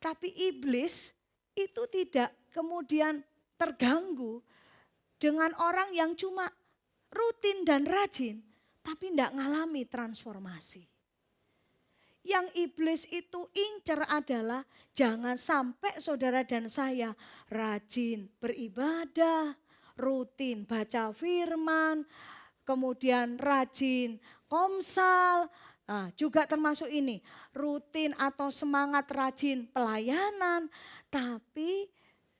Tapi iblis itu tidak kemudian terganggu dengan orang yang cuma rutin dan rajin, tapi tidak ngalami transformasi. Yang iblis itu incer adalah jangan sampai saudara dan saya rajin beribadah, rutin baca firman, kemudian rajin komsal, juga termasuk ini, rutin atau semangat rajin pelayanan, tapi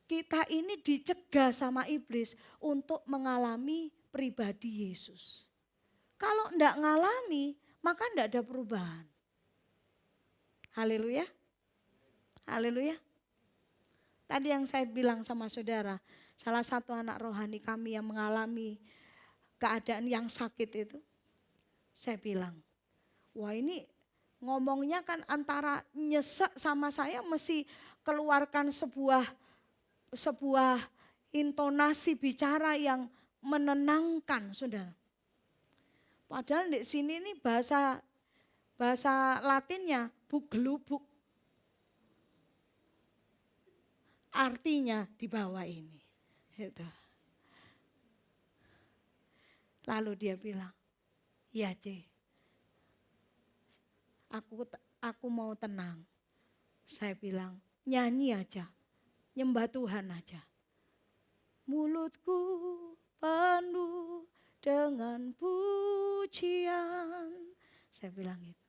kita ini dicegah sama iblis untuk mengalami pribadi Yesus. Kalau enggak ngalami, maka enggak ada perubahan. Haleluya. Haleluya. Tadi yang saya bilang sama saudara, salah satu anak rohani kami yang mengalami keadaan yang sakit itu, saya bilang, wah ini ngomongnya kan antara nyesek sama saya mesti keluarkan sebuah intonasi bicara yang menenangkan, saudara. Padahal di sini ini bahasa Latinnya buggelubuk. Artinya di bawah ini. Gitu. Lalu dia bilang, ya C, aku mau tenang. Saya bilang, nyanyi aja. Nyembah Tuhan aja. Mulutku penuh dengan pujian. Saya bilang itu.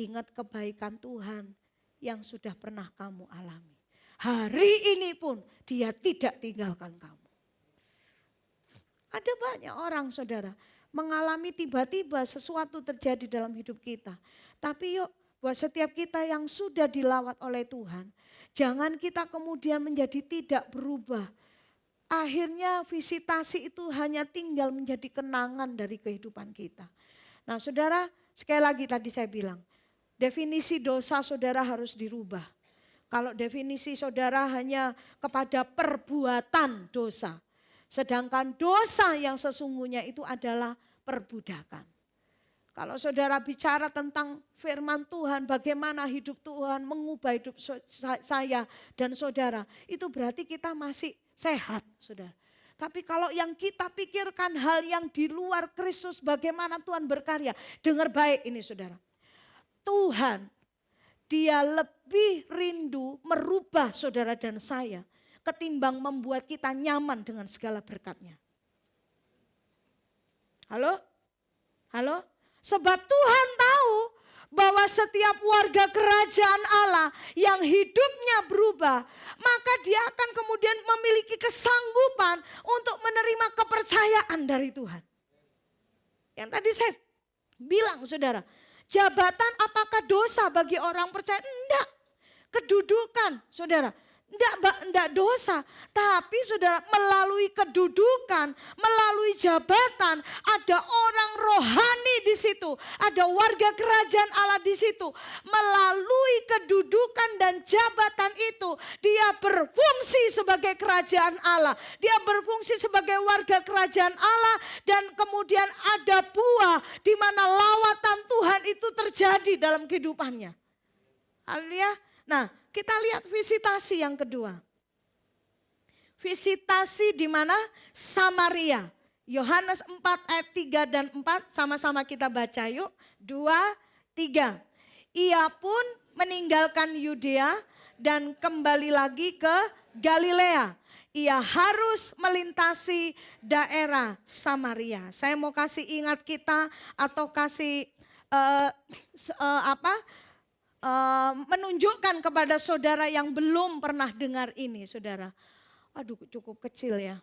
Ingat kebaikan Tuhan yang sudah pernah kamu alami. Hari ini pun dia tidak tinggalkan kamu. Ada banyak orang saudara mengalami tiba-tiba sesuatu terjadi dalam hidup kita. Tapi yuk buat setiap kita yang sudah dilawat oleh Tuhan, jangan kita kemudian menjadi tidak berubah. Akhirnya visitasi itu hanya tinggal menjadi kenangan dari kehidupan kita. Nah saudara, sekali lagi tadi saya bilang, definisi dosa saudara harus dirubah. Kalau definisi saudara hanya kepada perbuatan dosa, sedangkan dosa yang sesungguhnya itu adalah perbudakan. Kalau saudara bicara tentang firman Tuhan, bagaimana hidup Tuhan mengubah hidup saya dan saudara, itu berarti kita masih sehat, saudara. Tapi kalau yang kita pikirkan hal yang di luar Kristus, bagaimana Tuhan berkarya, dengar baik ini saudara. Tuhan, dia lebih rindu merubah saudara dan saya ketimbang membuat kita nyaman dengan segala berkatnya. Halo? Halo? Sebab Tuhan tahu bahwa setiap warga kerajaan Allah yang hidupnya berubah, maka dia akan kemudian memiliki kesanggupan untuk menerima kepercayaan dari Tuhan. Yang tadi saya bilang saudara, jabatan apakah dosa bagi orang percaya? Enggak. Kedudukan saudara, enggak dosa. Tapi saudara, melalui kedudukan, melalui jabatan, ada orang rohani di situ. Ada warga kerajaan Allah di situ. Melalui kedudukan dan jabatan itu, dia berfungsi sebagai kerajaan Allah. Dia berfungsi sebagai warga kerajaan Allah. Dan kemudian ada buah di mana lawatan Tuhan itu terjadi dalam kehidupannya. Haleluya. Nah, kita lihat visitasi yang kedua. Visitasi di mana? Samaria. Yohanes 4 ayat 3 dan 4 sama-sama kita baca yuk. 2, 3. Ia pun meninggalkan Yudea dan kembali lagi ke Galilea. Ia harus melintasi daerah Samaria. Saya mau kasih ingat kita atau kasih menunjukkan kepada saudara yang belum pernah dengar ini, saudara. Aduh, cukup kecil ya.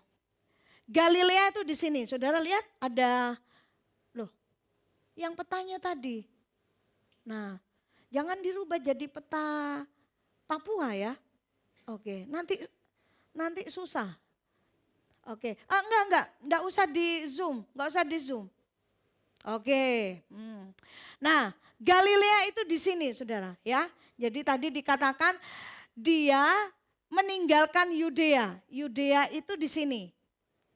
Galilea itu di sini, saudara lihat ada, loh, yang petanya tadi. Nah, jangan dirubah jadi peta Papua ya. Oke, nanti susah. Oke, enggak usah di zoom, Oke, Nah, Galilea itu di sini, saudara, ya. Jadi tadi dikatakan dia meninggalkan Yudea. Yudea itu di sini.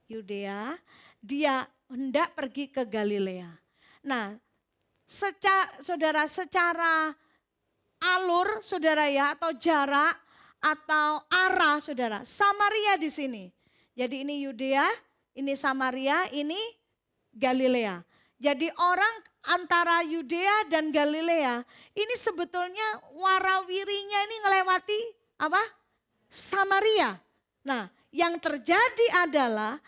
Yudea, dia hendak pergi ke Galilea. Nah, secara alur, saudara ya, atau jarak atau arah, saudara. Samaria di sini. Jadi ini Yudea, ini Samaria, ini Galilea. Jadi orang antara Yudea dan Galilea ini sebetulnya warawirinya ini ngelewati apa? Samaria. Nah, yang terjadi adalah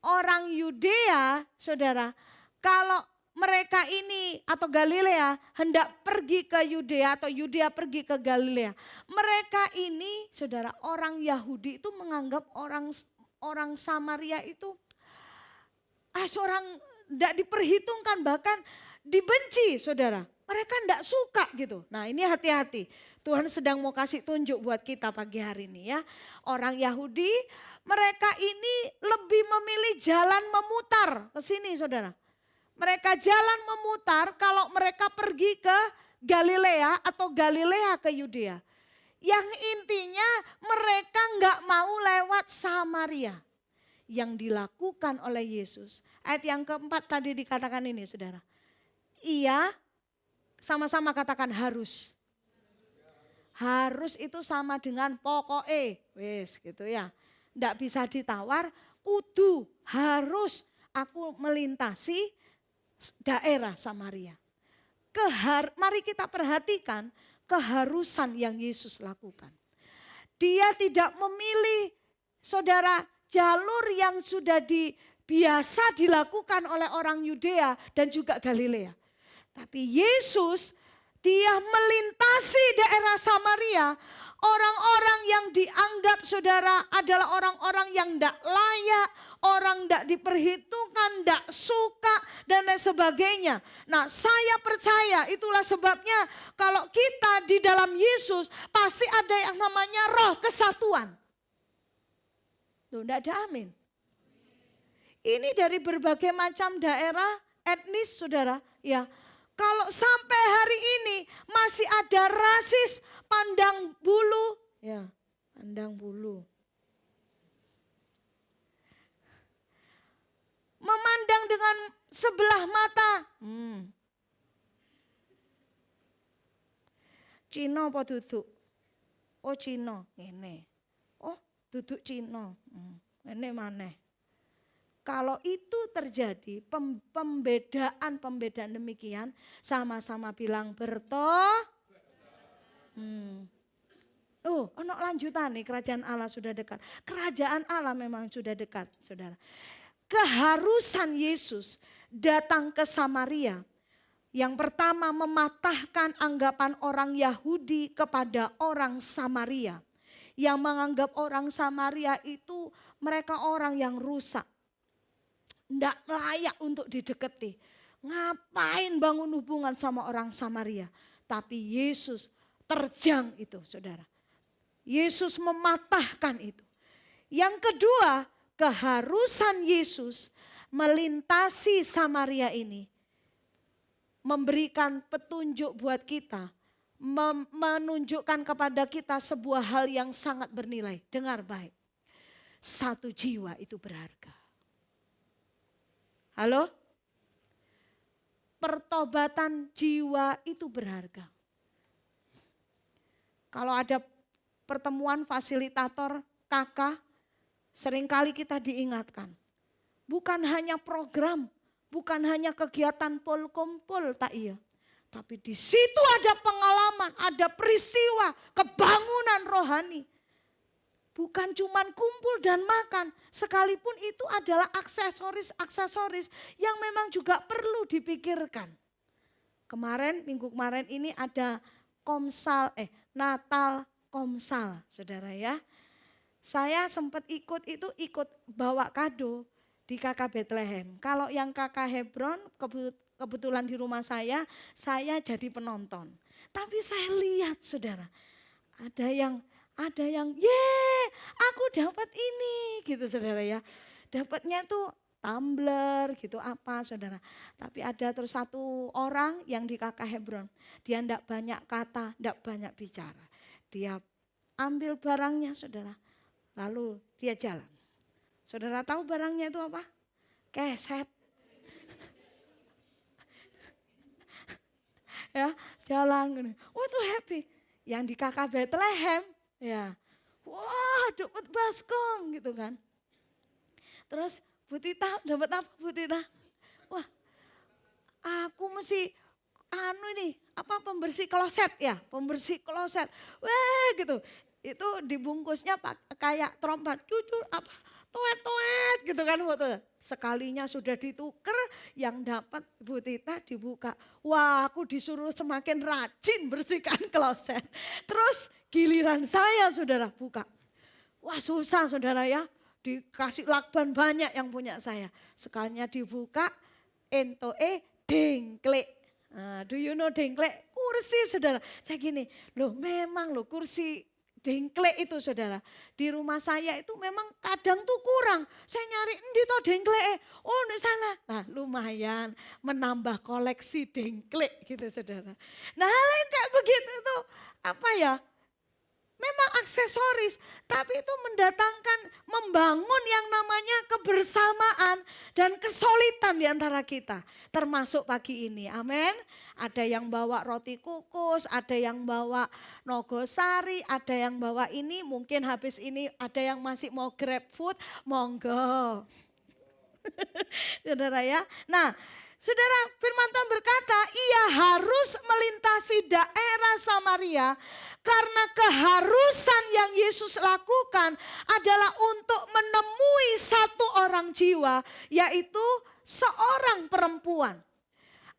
orang Yudea, saudara, kalau mereka ini atau Galilea hendak pergi ke Yudea atau Yudea pergi ke Galilea, mereka ini, saudara, orang Yahudi itu menganggap orang Samaria itu seorang tidak diperhitungkan, bahkan dibenci, saudara. Mereka tidak suka gitu. Nah, ini hati-hati. Tuhan sedang mau kasih tunjuk buat kita pagi hari ini ya. Orang Yahudi, mereka ini lebih memilih jalan memutar ke sini, saudara. Mereka jalan memutar kalau mereka pergi ke Galilea atau Galilea ke Yudea. Yang intinya mereka nggak mau lewat Samaria. Yang dilakukan oleh Yesus. Ayat yang keempat tadi dikatakan ini, saudara. Ia, sama-sama katakan harus. Harus itu sama dengan pokoknya, wes gitu ya. Nggak bisa ditawar, kudu, harus aku melintasi daerah Samaria. Mari kita perhatikan keharusan yang Yesus lakukan. Dia tidak memilih, saudara, jalur yang sudah biasa dilakukan oleh orang Yudea dan juga Galilea. Tapi Yesus, dia melintasi daerah Samaria. Orang-orang yang dianggap, saudara, adalah orang-orang yang tidak layak, orang tidak diperhitungkan, tidak suka, dan lain sebagainya. Nah, saya percaya itulah sebabnya kalau kita di dalam Yesus pasti ada yang namanya roh kesatuan. Loh, enggak ada amin. Ini dari berbagai macam daerah etnis, saudara. Ya, kalau sampai hari ini masih ada rasis pandang bulu, ya, pandang bulu. Memandang dengan sebelah mata. Cina apa duduk? Oh, Cina, ini. Oh, duduk Cina. Ini maneh. Kalau itu terjadi, pembedaan demikian, sama-sama bilang ono lanjutan nih, kerajaan Allah sudah dekat. Kerajaan Allah memang sudah dekat, saudara. Keharusan Yesus datang ke Samaria Yang pertama, mematahkan anggapan orang Yahudi kepada orang Samaria. Yang menganggap orang Samaria itu mereka orang yang rusak. Tidak layak untuk didekati. Ngapain bangun hubungan sama orang Samaria? Tapi Yesus terjang itu, saudara. Yesus mematahkan itu. Yang kedua, keharusan Yesus melintasi Samaria ini memberikan petunjuk buat kita, menunjukkan kepada kita sebuah hal yang sangat bernilai. Dengar baik, satu jiwa itu berharga. Halo? Pertobatan jiwa itu berharga. Kalau ada pertemuan fasilitator kakak, seringkali kita diingatkan. Bukan hanya program, bukan hanya kegiatan pol-kompol, tak iya. Tapi di situ ada pengalaman, ada peristiwa, kebangunan rohani. Bukan cuman kumpul dan makan, sekalipun itu adalah aksesoris-aksesoris yang memang juga perlu dipikirkan. Minggu kemarin ini ada Natal Komsal, saudara ya. Saya sempat ikut bawa kado di KK Bethlehem. Kalau yang KK Hebron kebetulan di rumah saya jadi penonton. Tapi saya lihat saudara, ada yang aku dapat ini gitu saudara ya. Dapatnya tuh tumbler gitu apa saudara. Tapi ada terus satu orang yang di KK Hebron. Dia enggak banyak kata, enggak banyak bicara. Dia ambil barangnya saudara. Lalu dia jalan. Saudara tahu barangnya itu apa? Keset. Ya, jalan. Wah tuh happy. Yang di KK Bethlehem, ya. Wah, dapat baskom gitu kan. Terus Bu Tita dapat apa Bu Tita? Wah, aku mesti pembersih kloset ya, pembersih kloset. Wah, gitu. Itu dibungkusnya kayak trompat, jujur toet gitu kan waktu sekalinya sudah ditukar, yang dapat Bu Tita dibuka. Wah, aku disuruh semakin rajin bersihkan kloset. Terus giliran saya saudara buka. Wah susah saudara ya, dikasih lakban banyak yang punya saya. Sekalinya dibuka, dengklek. Do you know dengklek? Kursi saudara. Saya gini, memang kursi dengklek itu saudara. Di rumah saya itu memang kadang tuh kurang. Saya nyari endi to dengklek. Oh di sana. Nah lumayan menambah koleksi dengklek gitu saudara. Nah lain kayak begitu tuh memang aksesoris, tapi itu membangun yang namanya kebersamaan dan kesolidan di antara kita. Termasuk pagi ini, amin. Ada yang bawa roti kukus, ada yang bawa nogosari, ada yang bawa ini, mungkin habis ini ada yang masih mau grab food, monggo. Saudara ya, nah saudara, firman Tuhan berkata, ia harus melintasi daerah Samaria karena keharusan yang Yesus lakukan adalah untuk menemui satu orang jiwa, yaitu seorang perempuan.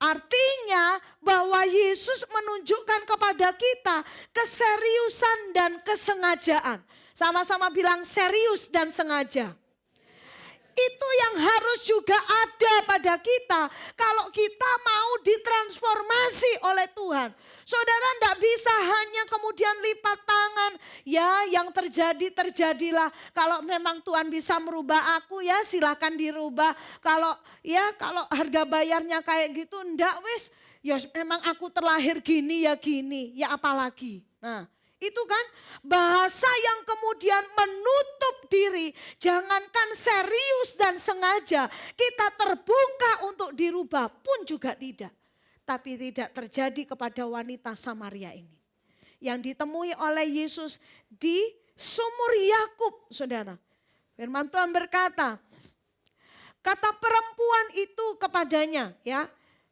Artinya bahwa Yesus menunjukkan kepada kita keseriusan dan kesengajaan. Sama-sama bilang serius dan sengaja. Itu yang harus juga ada pada kita kalau kita mau ditransformasi oleh Tuhan. Saudara enggak bisa hanya kemudian lipat tangan. Ya yang terjadilah. Kalau memang Tuhan bisa merubah aku ya silakan dirubah. Kalau harga bayarnya kayak gitu enggak wes. Ya memang aku terlahir gini ya apalagi. Nah itu kan bahasa yang kemudian menutup diri. Jangankan serius dan sengaja kita terbuka untuk dirubah pun juga tidak. Tapi tidak terjadi kepada wanita Samaria ini. Yang ditemui oleh Yesus di sumur Yakub, saudara. Firman Tuhan berkata, kata perempuan itu kepadanya ya.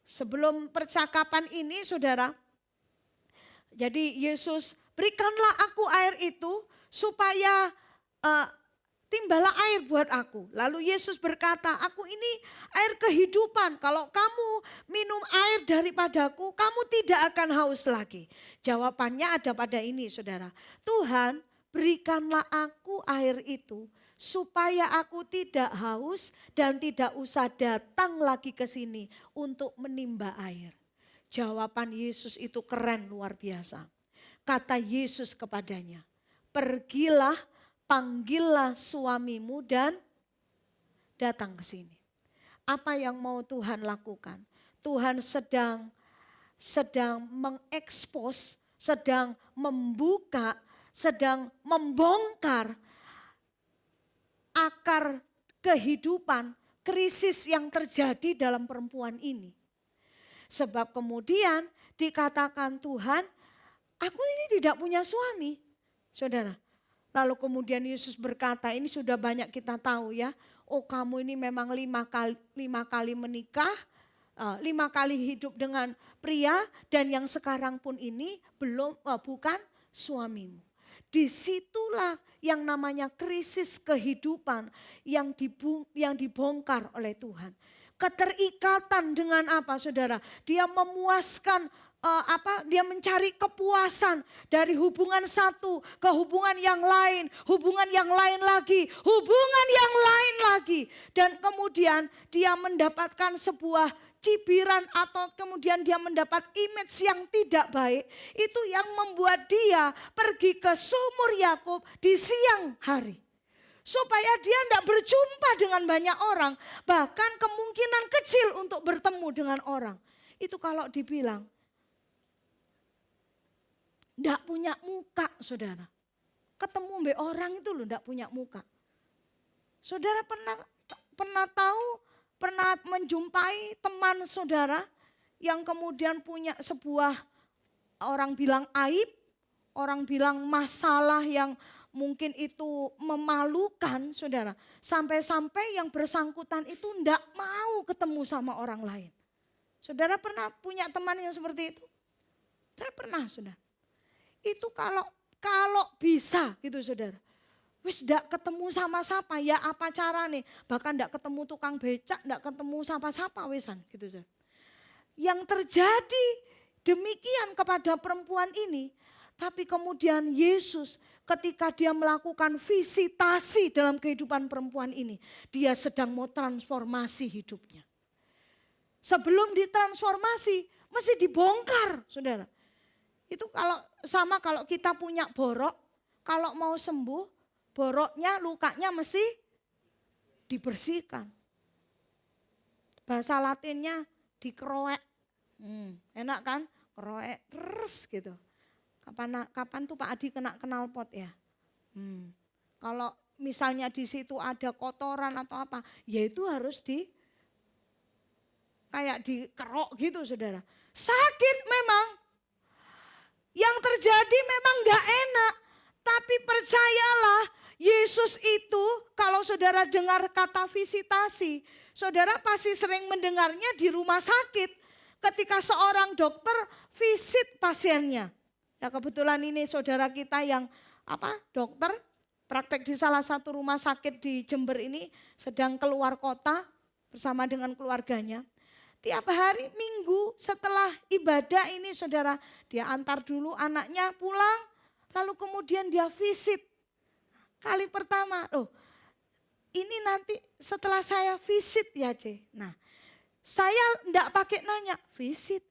Sebelum percakapan ini saudara. Jadi Yesus, berikanlah aku air itu supaya timbalah air buat aku. Lalu Yesus berkata, aku ini air kehidupan. Kalau kamu minum air daripadaku, kamu tidak akan haus lagi. Jawabannya ada pada ini saudara. Tuhan, berikanlah aku air itu supaya aku tidak haus dan tidak usah datang lagi ke sini untuk menimba air. Jawaban Yesus itu keren luar biasa. Kata Yesus kepadanya, pergilah, panggillah suamimu dan datang ke sini. Apa yang mau Tuhan lakukan? Tuhan sedang mengekspos, sedang membuka, sedang membongkar akar kehidupan, krisis yang terjadi dalam perempuan ini. Sebab kemudian dikatakan Tuhan, aku ini tidak punya suami. Saudara, lalu kemudian Yesus berkata, ini sudah banyak kita tahu ya. Oh kamu ini memang 5 kali menikah, 5 kali hidup dengan pria dan yang sekarang pun ini bukan suamimu. Disitulah yang namanya krisis kehidupan yang dibongkar oleh Tuhan. Keterikatan dengan apa saudara? Dia memuaskan dia mencari kepuasan dari hubungan satu ke hubungan yang lain lagi, hubungan yang lain lagi. Dan kemudian dia mendapatkan sebuah cibiran atau kemudian dia mendapat image yang tidak baik. Itu yang membuat dia pergi ke sumur Yakub di siang hari. Supaya dia tidak berjumpa dengan banyak orang. Bahkan kemungkinan kecil untuk bertemu dengan orang. Itu kalau dibilang tidak punya muka saudara. Ketemu mbak orang itu loh tidak punya muka. Saudara pernah menjumpai teman saudara yang kemudian punya sebuah, orang bilang aib, orang bilang masalah yang mungkin itu memalukan saudara. Sampai-sampai yang bersangkutan itu tidak mau ketemu sama orang lain. Saudara pernah punya teman yang seperti itu? Saya pernah saudara. Itu kalau bisa gitu saudara. Wis ndak ketemu sama siapa ya apa cara nih. Bahkan ndak ketemu tukang becak, ndak ketemu siapa-siapa wisan gitu saudara. Yang terjadi demikian kepada perempuan ini. Tapi kemudian Yesus ketika dia melakukan visitasi dalam kehidupan perempuan ini. Dia sedang mau transformasi hidupnya. Sebelum ditransformasi mesti dibongkar saudara. Itu kalau kita punya borok, kalau mau sembuh, boroknya, lukanya mesti dibersihkan. Bahasa Latinnya dikeroek. Enak kan? Keroek terus gitu. Kapan tuh Pak Adi kena knalpot ya? Kalau misalnya di situ ada kotoran atau apa, ya itu harus kayak dikerok gitu saudara. Sakit memang. Yang terjadi memang gak enak. Tapi percayalah Yesus itu kalau saudara dengar kata visitasi. Saudara pasti sering mendengarnya di rumah sakit. Ketika seorang dokter visit pasiennya. Ya kebetulan ini saudara kita yang dokter praktek di salah satu rumah sakit di Jember ini sedang keluar kota bersama dengan keluarganya. Tiap hari Minggu setelah ibadah ini saudara, dia antar dulu anaknya pulang, lalu kemudian dia visit. Kali pertama, ini nanti setelah saya visit ya C. Nah, saya enggak pakai nanya, visit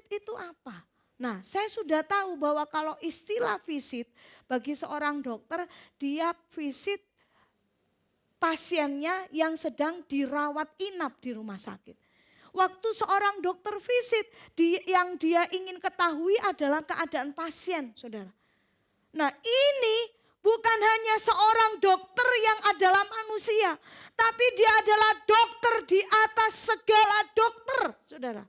itu apa? Nah, saya sudah tahu bahwa kalau istilah visit bagi seorang dokter, dia visit pasiennya yang sedang dirawat inap di rumah sakit. Waktu seorang dokter visit, yang dia ingin ketahui adalah keadaan pasien, saudara. Nah ini bukan hanya seorang dokter yang adalah manusia, tapi dia adalah dokter di atas segala dokter, saudara.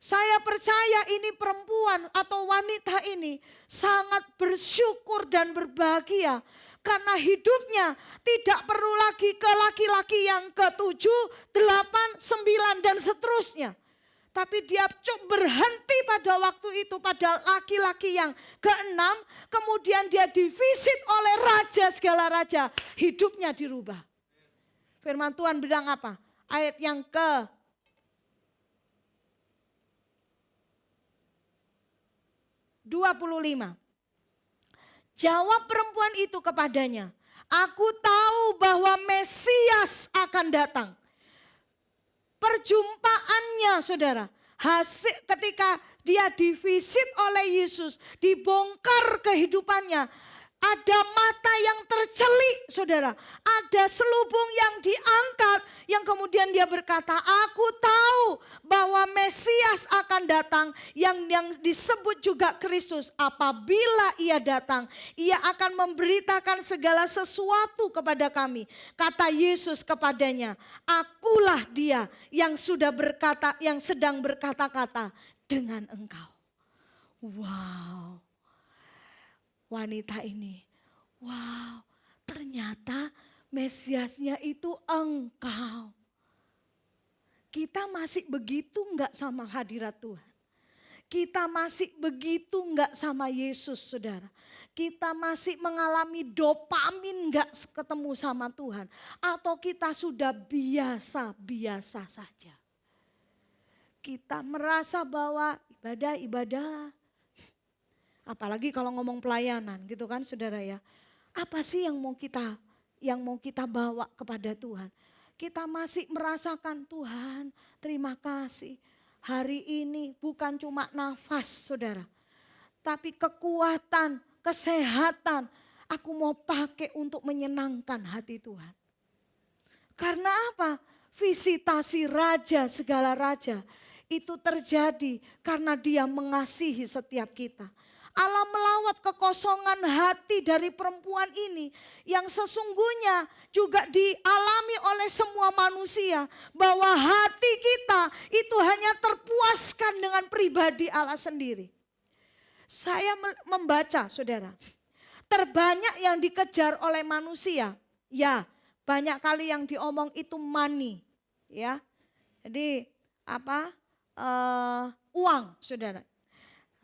Saya percaya ini perempuan atau wanita ini sangat bersyukur dan berbahagia. Karena hidupnya tidak perlu lagi ke laki-laki yang ke-7, 8, 9 dan seterusnya. Tapi dia berhenti pada waktu itu pada laki-laki yang keenam, kemudian dia divisit oleh raja segala raja, hidupnya dirubah. Firman Tuhan bilang apa? Ayat yang ke 25. Jawab perempuan itu kepadanya, aku tahu bahwa Mesias akan datang. Perjumpaannya saudara, hasil ketika dia divisit oleh Yesus, dibongkar kehidupannya. Ada mata yang tercelik saudara, ada selubung yang diangkat, yang kemudian dia berkata, aku tahu bahwa Mesias akan datang, yang disebut juga Kristus. Apabila ia datang, ia akan memberitakan segala sesuatu kepada kami. Kata Yesus kepadanya, akulah dia yang sedang berkata-kata dengan engkau. Wow. Wanita ini, wow, ternyata Mesiasnya itu engkau. Kita masih begitu enggak sama hadirat Tuhan? Kita masih begitu enggak sama Yesus, saudara? Kita masih mengalami dopamin enggak ketemu sama Tuhan? Atau kita sudah biasa-biasa saja? Kita merasa bahwa ibadah. Apalagi kalau ngomong pelayanan gitu kan saudara ya. Apa sih yang mau kita bawa kepada Tuhan? Kita masih merasakan Tuhan, terima kasih. Hari ini bukan cuma nafas saudara. Tapi kekuatan, kesehatan aku mau pakai untuk menyenangkan hati Tuhan. Karena apa? Visitasi raja segala raja itu terjadi karena dia mengasihi setiap kita. Allah melawat kekosongan hati dari perempuan ini yang sesungguhnya juga dialami oleh semua manusia, bahwa hati kita itu hanya terpuaskan dengan pribadi Allah sendiri. Saya membaca saudara, terbanyak yang dikejar oleh manusia, ya banyak kali yang diomong itu money, ya. Jadi uang saudara.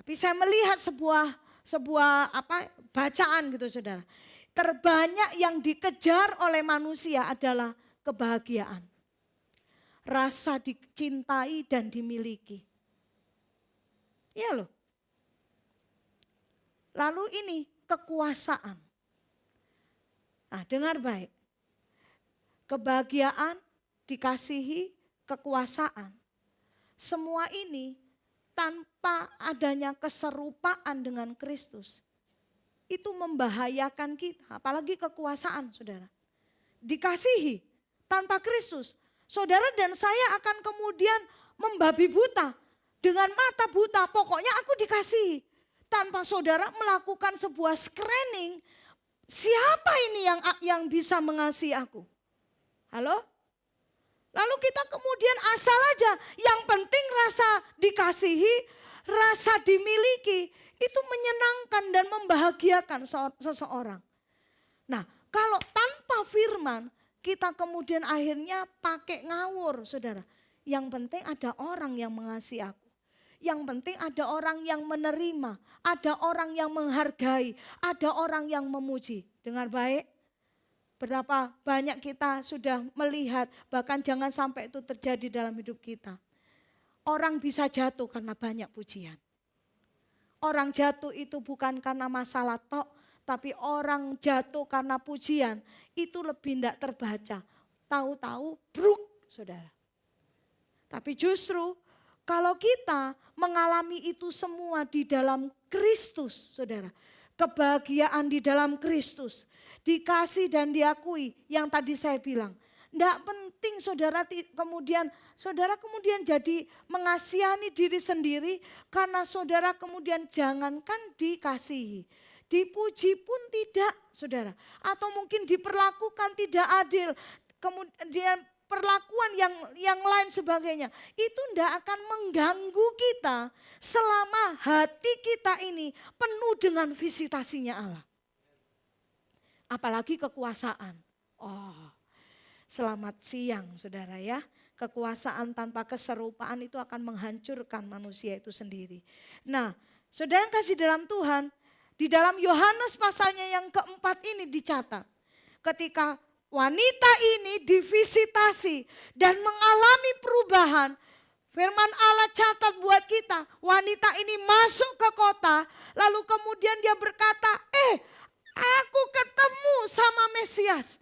Tapi saya melihat sebuah bacaan gitu saudara. Terbanyak yang dikejar oleh manusia adalah kebahagiaan. Rasa dicintai dan dimiliki. Iya loh. Lalu ini kekuasaan. Nah, dengar baik. Kebahagiaan, dikasihi, kekuasaan. Semua ini tanpa adanya keserupaan dengan Kristus, itu membahayakan kita, apalagi kekuasaan saudara. Dikasihi tanpa Kristus, saudara dan saya akan kemudian membabi buta, dengan mata buta, pokoknya aku dikasihi. Tanpa saudara melakukan sebuah screening, siapa ini yang bisa mengasihi aku? Halo? Lalu kita kemudian asal aja, yang penting rasa dikasihi, rasa dimiliki, itu menyenangkan dan membahagiakan seseorang. Nah, kalau tanpa firman, kita kemudian akhirnya pakai ngawur, saudara. Yang penting ada orang yang mengasihi aku. Yang penting ada orang yang menerima, ada orang yang menghargai, ada orang yang memuji. Dengar baik. Betapa banyak kita sudah melihat, bahkan jangan sampai itu terjadi dalam hidup kita. Orang bisa jatuh karena banyak pujian. Orang jatuh itu bukan karena masalah tok, tapi orang jatuh karena pujian itu lebih tidak terbaca. Tahu-tahu bruk saudara. Tapi justru kalau kita mengalami itu semua di dalam Kristus saudara. Kebahagiaan di dalam Kristus, dikasih dan diakui yang tadi saya bilang. Tidak penting saudara kemudian jadi mengasihani diri sendiri karena saudara kemudian jangankan dikasihi. Dipuji pun tidak saudara. Atau mungkin diperlakukan tidak adil. Kemudian perlakuan yang lain sebagainya. Itu tidak akan mengganggu kita selama hati kita ini penuh dengan visitasinya Allah. Apalagi kekuasaan. Oh, selamat siang saudara ya. Kekuasaan tanpa keserupaan itu akan menghancurkan manusia itu sendiri. Nah, saudara yang kasih dalam Tuhan, di dalam Yohanes pasalnya yang keempat ini dicatat. Ketika wanita ini divisitasi dan mengalami perubahan, firman Allah catat buat kita, wanita ini masuk ke kota, lalu kemudian dia berkata, aku ketemu sama Mesias.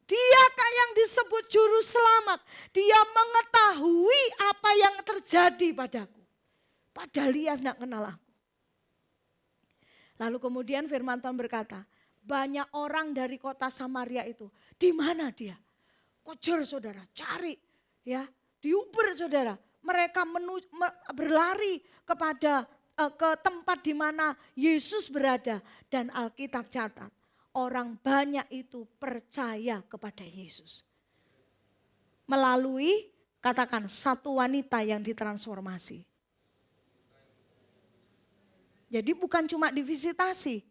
Dia yang disebut juru selamat. Dia mengetahui apa yang terjadi padaku. Padahal dia tidak kenal aku. Lalu kemudian firman Tuhan berkata, banyak orang dari kota Samaria itu, di mana dia? Kejar saudara, cari. Ya, diuber saudara. Mereka berlari kepada ke tempat di mana Yesus berada. Dan Alkitab catat, orang banyak itu percaya kepada Yesus. Melalui, katakan, satu wanita yang ditransformasi. Jadi bukan cuma divisitasi.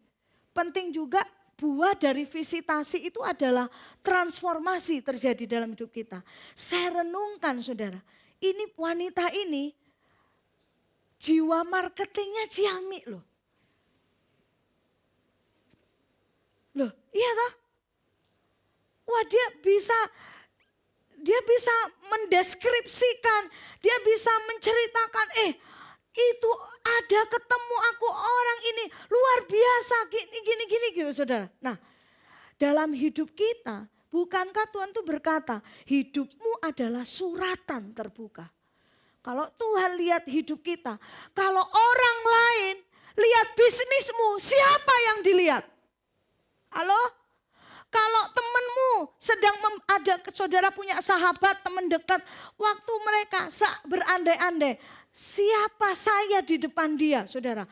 Penting juga buah dari visitasi itu adalah transformasi terjadi dalam hidup kita. Saya renungkan saudara, ini wanita ini jiwa marketingnya ciamik loh. Loh, iya toh? Wah, dia bisa mendeskripsikan, dia bisa menceritakan, itu ada ketemu aku orang ini luar biasa gini gitu saudara. Nah, dalam hidup kita, bukankah Tuhan tuh berkata, hidupmu adalah suratan terbuka. Kalau Tuhan lihat hidup kita, kalau orang lain lihat bisnismu, siapa yang dilihat? Halo? Kalau temanmu sedang ada saudara punya sahabat, teman dekat, waktu mereka berandai-andai, siapa saya di depan dia, saudara?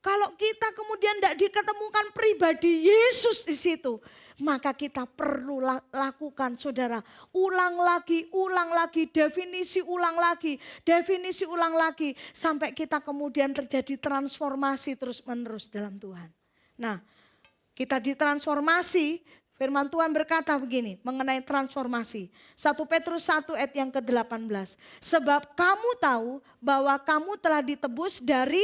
Kalau kita kemudian tidak diketemukan pribadi Yesus di situ, maka kita perlu lakukan, saudara, ulang lagi, definisi ulang lagi, sampai kita kemudian terjadi transformasi terus-menerus dalam Tuhan. Nah, kita ditransformasi, firman Tuhan berkata begini mengenai transformasi. 1 Petrus 1 ayat yang ke-18. Sebab kamu tahu bahwa kamu telah ditebus dari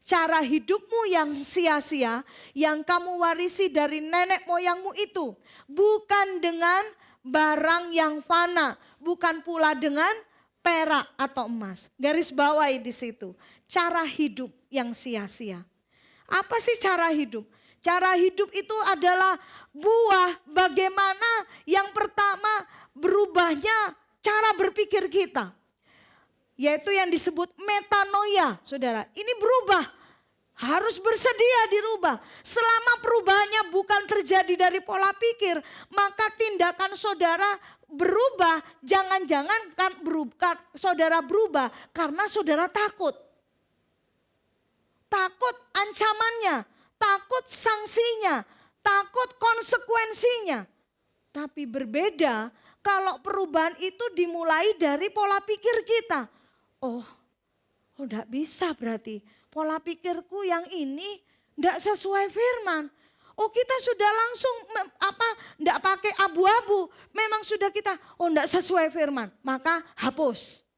cara hidupmu yang sia-sia yang kamu warisi dari nenek moyangmu itu. Bukan dengan barang yang fana, bukan pula dengan perak atau emas. Garis bawahi di situ. Cara hidup yang sia-sia. Apa sih cara hidup? Cara hidup itu adalah buah bagaimana yang pertama berubahnya cara berpikir kita. Yaitu yang disebut metanoia, saudara. Ini berubah, harus bersedia dirubah. Selama perubahannya bukan terjadi dari pola pikir, maka tindakan saudara berubah. Jangan-jangan saudara berubah karena saudara takut. Takut ancamannya. Takut sanksinya, takut konsekuensinya. Tapi berbeda kalau perubahan itu dimulai dari pola pikir kita. Oh enggak bisa berarti pola pikirku yang ini enggak sesuai firman. Oh kita sudah langsung enggak pakai abu-abu. Memang sudah kita, enggak sesuai firman. Maka hapus.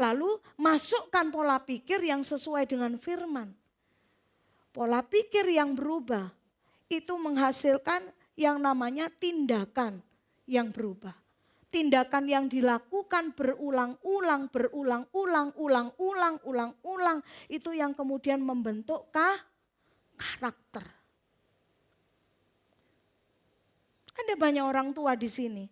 Lalu masukkan pola pikir yang sesuai dengan firman. Pola pikir yang berubah itu menghasilkan yang namanya tindakan yang berubah. Tindakan yang dilakukan berulang-ulang itu yang kemudian membentuk karakter. Ada banyak orang tua di sini.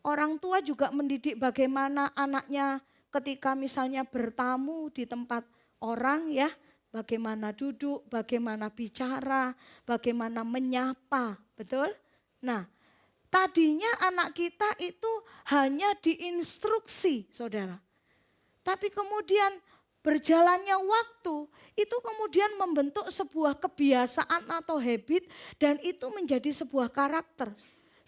Orang tua juga mendidik bagaimana anaknya ketika misalnya bertamu di tempat orang ya. Bagaimana duduk, bagaimana bicara, bagaimana menyapa, betul? Nah, tadinya anak kita itu hanya diinstruksi, saudara. Tapi kemudian berjalannya waktu, itu kemudian membentuk sebuah kebiasaan atau habit dan itu menjadi sebuah karakter.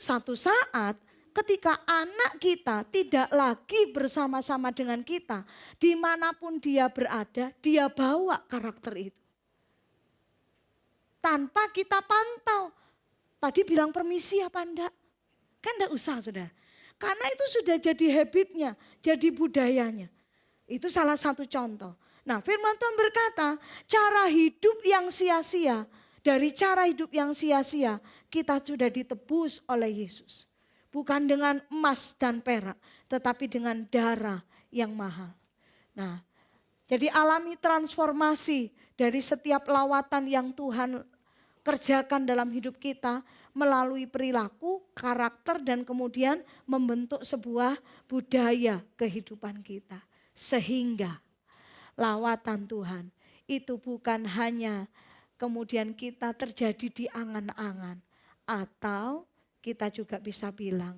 Satu saat ketika anak kita tidak lagi bersama-sama dengan kita, dimanapun dia berada, dia bawa karakter itu. Tanpa kita pantau. Tadi bilang permisi apa enggak? Kan enggak usah saudara. Karena itu sudah jadi habitnya, jadi budayanya. Itu salah satu contoh. Nah, firman Tuhan berkata, cara hidup yang sia-sia, dari cara hidup yang sia-sia, kita sudah ditebus oleh Yesus. Bukan dengan emas dan perak, tetapi dengan darah yang mahal. Nah, jadi alami transformasi dari setiap lawatan yang Tuhan kerjakan dalam hidup kita melalui perilaku, karakter, dan kemudian membentuk sebuah budaya kehidupan kita. Sehingga lawatan Tuhan itu bukan hanya kemudian kita terjadi di angan-angan. Atau kita juga bisa bilang,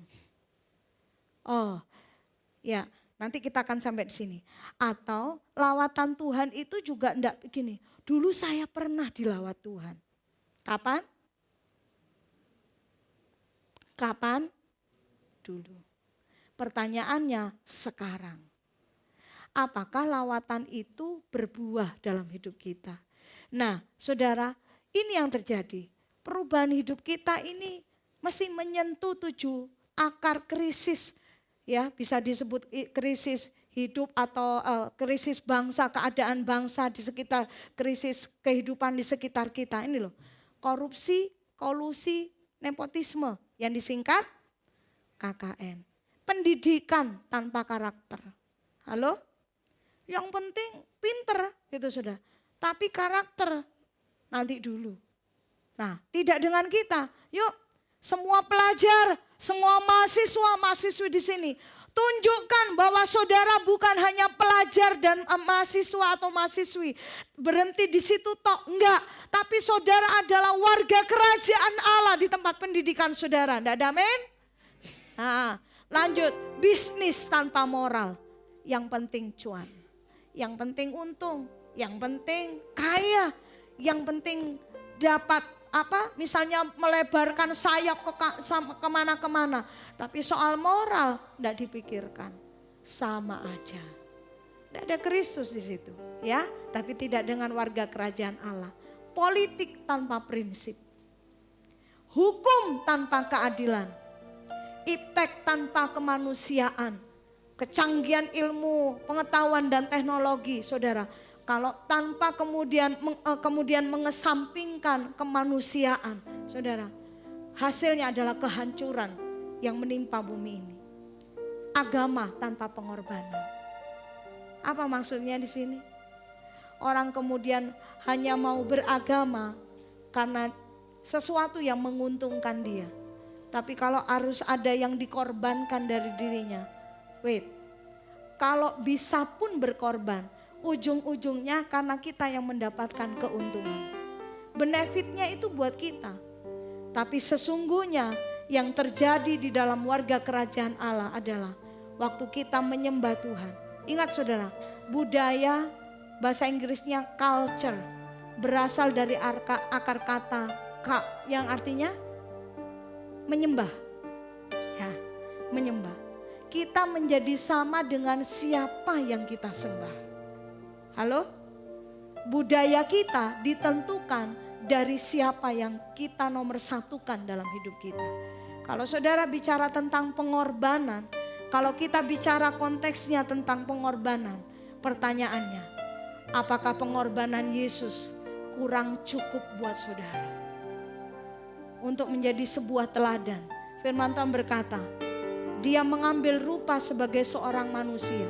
oh ya nanti kita akan sampai di sini. Atau lawatan Tuhan itu juga enggak begini, dulu saya pernah dilawat Tuhan. Kapan? Kapan? Dulu. Pertanyaannya sekarang. Apakah lawatan itu berbuah dalam hidup kita? Nah, saudara, ini yang terjadi. Perubahan hidup kita ini mesti menyentuh 7 akar krisis. Ya, bisa disebut krisis hidup atau krisis bangsa, keadaan bangsa di sekitar, krisis kehidupan di sekitar kita. Ini loh, korupsi, kolusi, nepotisme yang disingkat KKN. Pendidikan tanpa karakter. Halo? Yang penting pinter gitu sudah. Tapi karakter nanti dulu. Nah, tidak dengan kita. Yuk, semua pelajar, semua mahasiswa-mahasiswi di sini, tunjukkan bahwa saudara bukan hanya pelajar dan mahasiswa atau mahasiswi. Berhenti di situ toh, enggak. Tapi saudara adalah warga kerajaan Allah di tempat pendidikan saudara. Enggak ada amin? Nah, lanjut, bisnis tanpa moral. Yang penting cuan, yang penting untung, yang penting kaya, yang penting dapat apa? Misalnya melebarkan sayap kemana-kemana. Tapi soal moral enggak dipikirkan, sama aja. Enggak ada Kristus di situ, ya. Tapi tidak dengan warga kerajaan Allah. Politik tanpa prinsip, hukum tanpa keadilan, iptek tanpa kemanusiaan, kecanggihan ilmu, pengetahuan dan teknologi, saudara. Kalau tanpa kemudian mengesampingkan kemanusiaan, saudara, hasilnya adalah kehancuran yang menimpa bumi ini. Agama tanpa pengorbanan. Apa maksudnya di sini? Orang kemudian hanya mau beragama karena sesuatu yang menguntungkan dia. Tapi kalau harus ada yang dikorbankan dari dirinya, wait, kalau bisa pun berkorban, ujung-ujungnya karena kita yang mendapatkan keuntungan. Benefitnya itu buat kita. Tapi sesungguhnya yang terjadi di dalam warga kerajaan Allah adalah waktu kita menyembah Tuhan. Ingat saudara, budaya, bahasa Inggrisnya culture, berasal dari akar kata ka yang artinya menyembah. Ya, menyembah. Kita menjadi sama dengan siapa yang kita sembah. Halo? Budaya kita ditentukan dari siapa yang kita nomor satukan dalam hidup kita. Kalau saudara bicara tentang pengorbanan, kalau kita bicara konteksnya tentang pengorbanan, pertanyaannya, apakah pengorbanan Yesus kurang cukup buat saudara? Untuk menjadi sebuah teladan. Firman Tuhan berkata, dia mengambil rupa sebagai seorang manusia.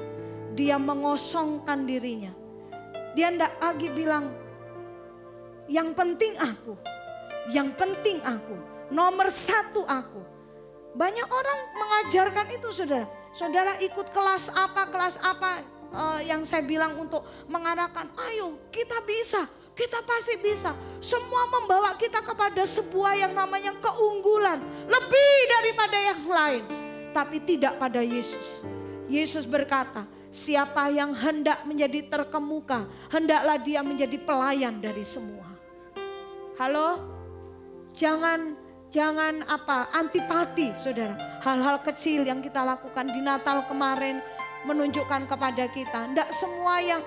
Dia mengosongkan dirinya. Dia tidak lagi bilang, yang penting aku, yang penting aku, nomor satu aku. Banyak orang mengajarkan itu saudara. Saudara ikut kelas apa yang saya bilang untuk mengarahkan, ayo kita bisa, kita pasti bisa. Semua membawa kita kepada sebuah yang namanya keunggulan, lebih daripada yang lain. Tapi tidak pada Yesus. Yesus berkata, siapa yang hendak menjadi terkemuka, hendaklah dia menjadi pelayan dari semua. Halo? Jangan antipati saudara. Hal-hal kecil yang kita lakukan di Natal kemarin menunjukkan kepada kita, enggak semua yang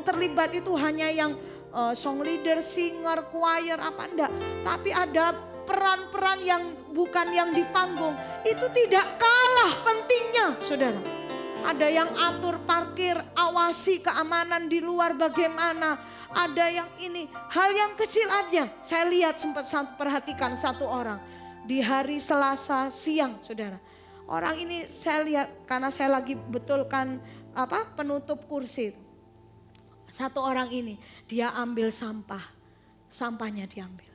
terlibat itu hanya yang song leader, singer, choir enggak, tapi ada peran-peran yang bukan yang di panggung itu tidak kalah pentingnya, saudara. Ada yang atur parkir, awasi keamanan di luar bagaimana. Ada yang ini, hal yang kecil aja. Saya lihat sempat perhatikan satu orang di hari Selasa siang, saudara. Orang ini saya lihat karena saya lagi betulkan penutup kursi. Satu orang ini dia ambil sampah, sampahnya diambil.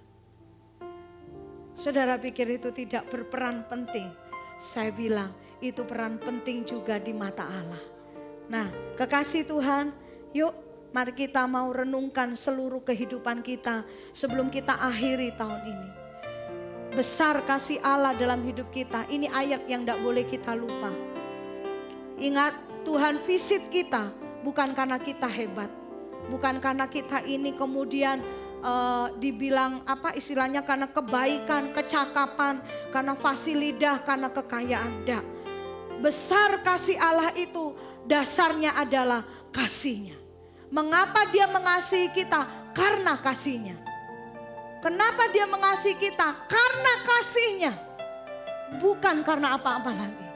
Saudara pikir itu tidak berperan penting? Saya bilang itu peran penting juga di mata Allah. Nah, kekasih Tuhan, yuk mari kita mau renungkan seluruh kehidupan kita sebelum kita akhiri tahun ini. Besar kasih Allah dalam hidup kita, ini ayat yang tidak boleh kita lupa. Ingat, Tuhan visit kita bukan karena kita hebat, bukan karena kita ini kemudian dibilang istilahnya karena kebaikan, kecakapan, karena fasilitas, karena kekayaan. Tidak. Besar kasih Allah itu dasarnya adalah kasihnya. Mengapa dia mengasihi kita? Karena kasihnya. Kenapa dia mengasihi kita? Karena kasihnya. Bukan karena apa-apa lagi.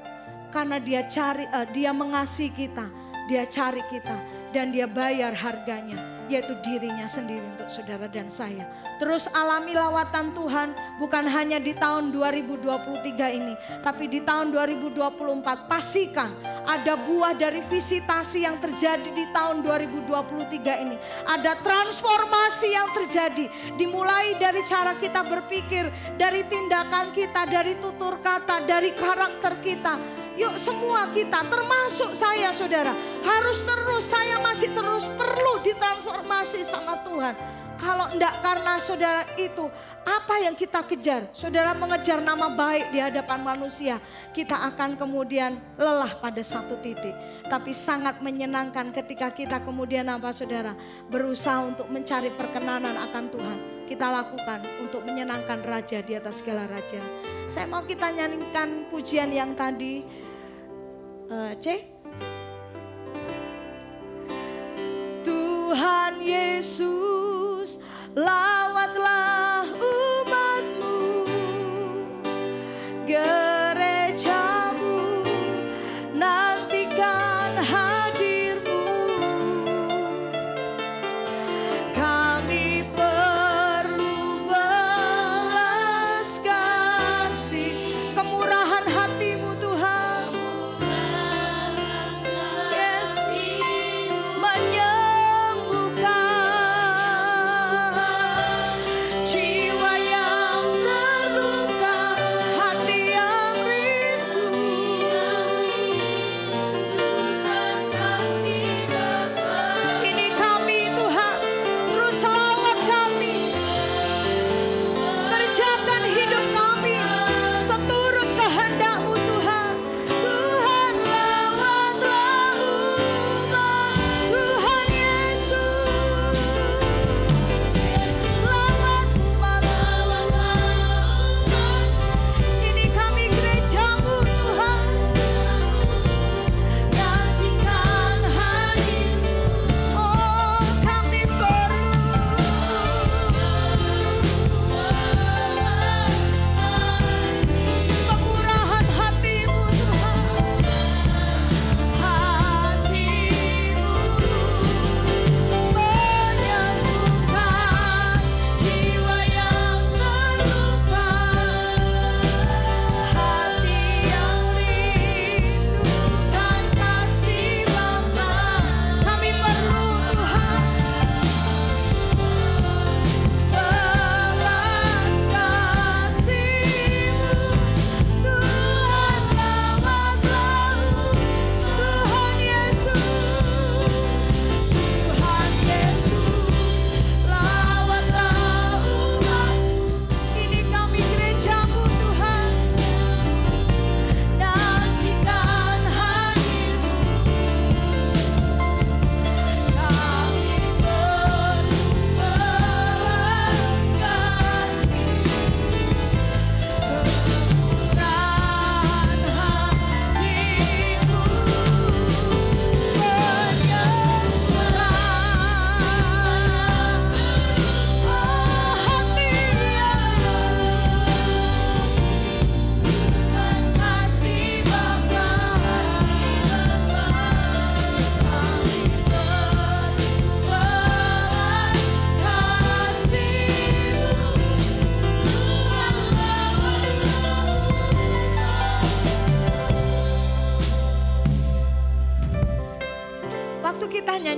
Karena dia mengasihi kita, dia cari kita, dan dia bayar harganya, yaitu dirinya sendiri untuk saudara dan saya. Terus alami lawatan Tuhan bukan hanya di tahun 2023 ini, tapi di tahun 2024 pastikan ada buah dari visitasi yang terjadi di tahun 2023 ini. Ada transformasi yang terjadi, dimulai dari cara kita berpikir, dari tindakan kita, dari tutur kata, dari karakter kita. Yuk semua kita, termasuk saya saudara, harus terus, saya masih terus perlu ditransformasi sama Tuhan. Kalau enggak karena saudara itu, apa yang kita kejar? Saudara mengejar nama baik di hadapan manusia, kita akan kemudian lelah pada satu titik. Tapi sangat menyenangkan ketika kita kemudian saudara, berusaha untuk mencari perkenanan akan Tuhan. Kita lakukan untuk menyenangkan Raja di atas segala Raja. Saya mau kita nyanyikan pujian yang tadi. Tuhan Yesus, lawatlah umat-Mu, gereja-Mu, nantikan hadir-Mu. Kami perlu belas kasih, kemurahan hati-Mu Tuhan. Yes, menyembuhkan.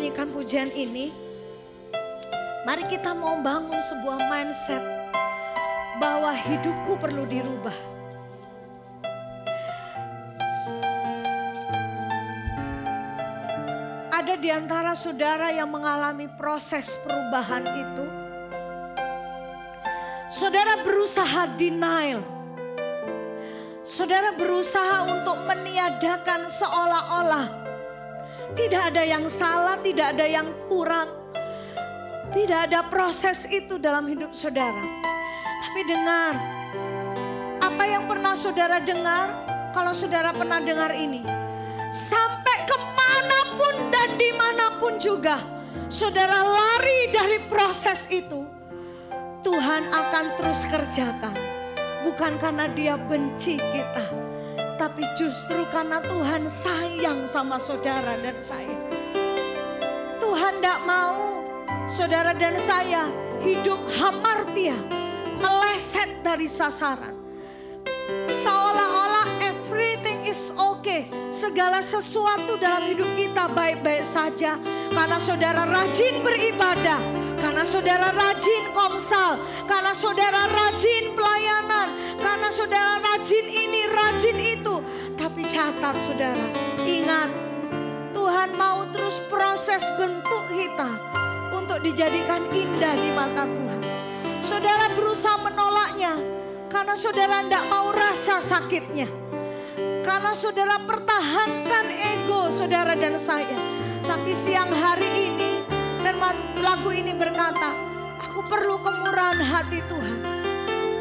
menyanyikan pujian ini, mari kita mau bangun sebuah mindset bahwa hidupku perlu dirubah. Ada di antara saudara yang mengalami proses perubahan itu. Saudara berusaha denial. Saudara berusaha untuk meniadakan seolah-olah tidak ada yang salah, tidak ada yang kurang. Tidak ada proses itu dalam hidup saudara. Tapi dengar, apa yang pernah saudara dengar? Kalau saudara pernah dengar ini, sampai kemanapun dan dimanapun juga saudara lari dari proses itu, Tuhan akan terus kerjakan. Bukan karena dia benci kita, tapi justru karena Tuhan sayang sama saudara dan saya. Tuhan tidak mau saudara dan saya hidup hamartia, meleset dari sasaran. Seolah-olah everything is okay. Segala sesuatu dalam hidup kita baik-baik saja. Karena saudara rajin beribadah, karena saudara rajin komsal, karena saudara rajin pelayanan, karena saudara rajin ini, rajin itu. Tapi catat saudara, ingat, Tuhan mau terus proses bentuk kita untuk dijadikan indah di mata Tuhan. Saudara berusaha menolaknya karena saudara tidak mau rasa sakitnya. Karena saudara pertahankan ego saudara dan saya. Tapi siang hari ini dan lagu ini berkata, aku perlu kemurahan hati Tuhan.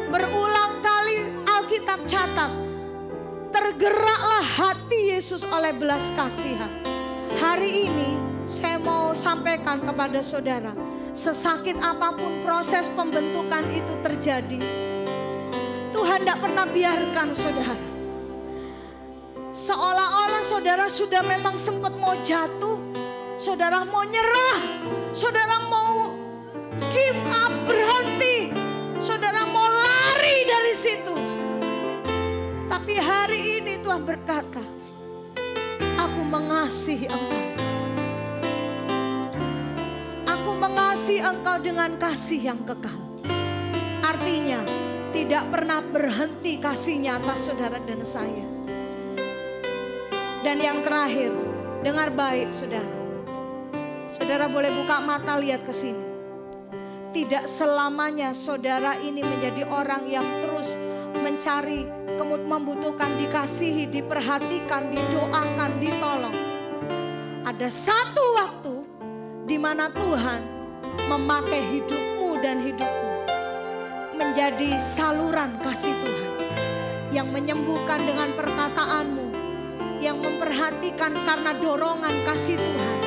Berulang kali Alkitab catat, tergeraklah hati Yesus oleh belas kasihan. Hari ini saya mau sampaikan kepada saudara, sesakit apapun proses pembentukan itu terjadi, Tuhan tidak pernah biarkan saudara. Seolah-olah saudara sudah memang sempat mau jatuh, saudara mau nyerah, saudara mau give up, berhenti, saudara mau lari dari situ. Tapi hari ini Tuhan berkata, aku mengasihi engkau. Aku mengasihi engkau dengan kasih yang kekal. Artinya tidak pernah berhenti kasihnya atas saudara dan saya. Dan yang terakhir, dengar baik saudara. Saudara boleh buka mata lihat ke sini. Tidak selamanya saudara ini menjadi orang yang terus mencari, membutuhkan dikasihi, diperhatikan, didoakan, ditolong. Ada satu waktu di mana Tuhan memakai hidupmu dan hidupku menjadi saluran kasih Tuhan yang menyembuhkan dengan perkataanmu, yang memperhatikan karena dorongan kasih Tuhan.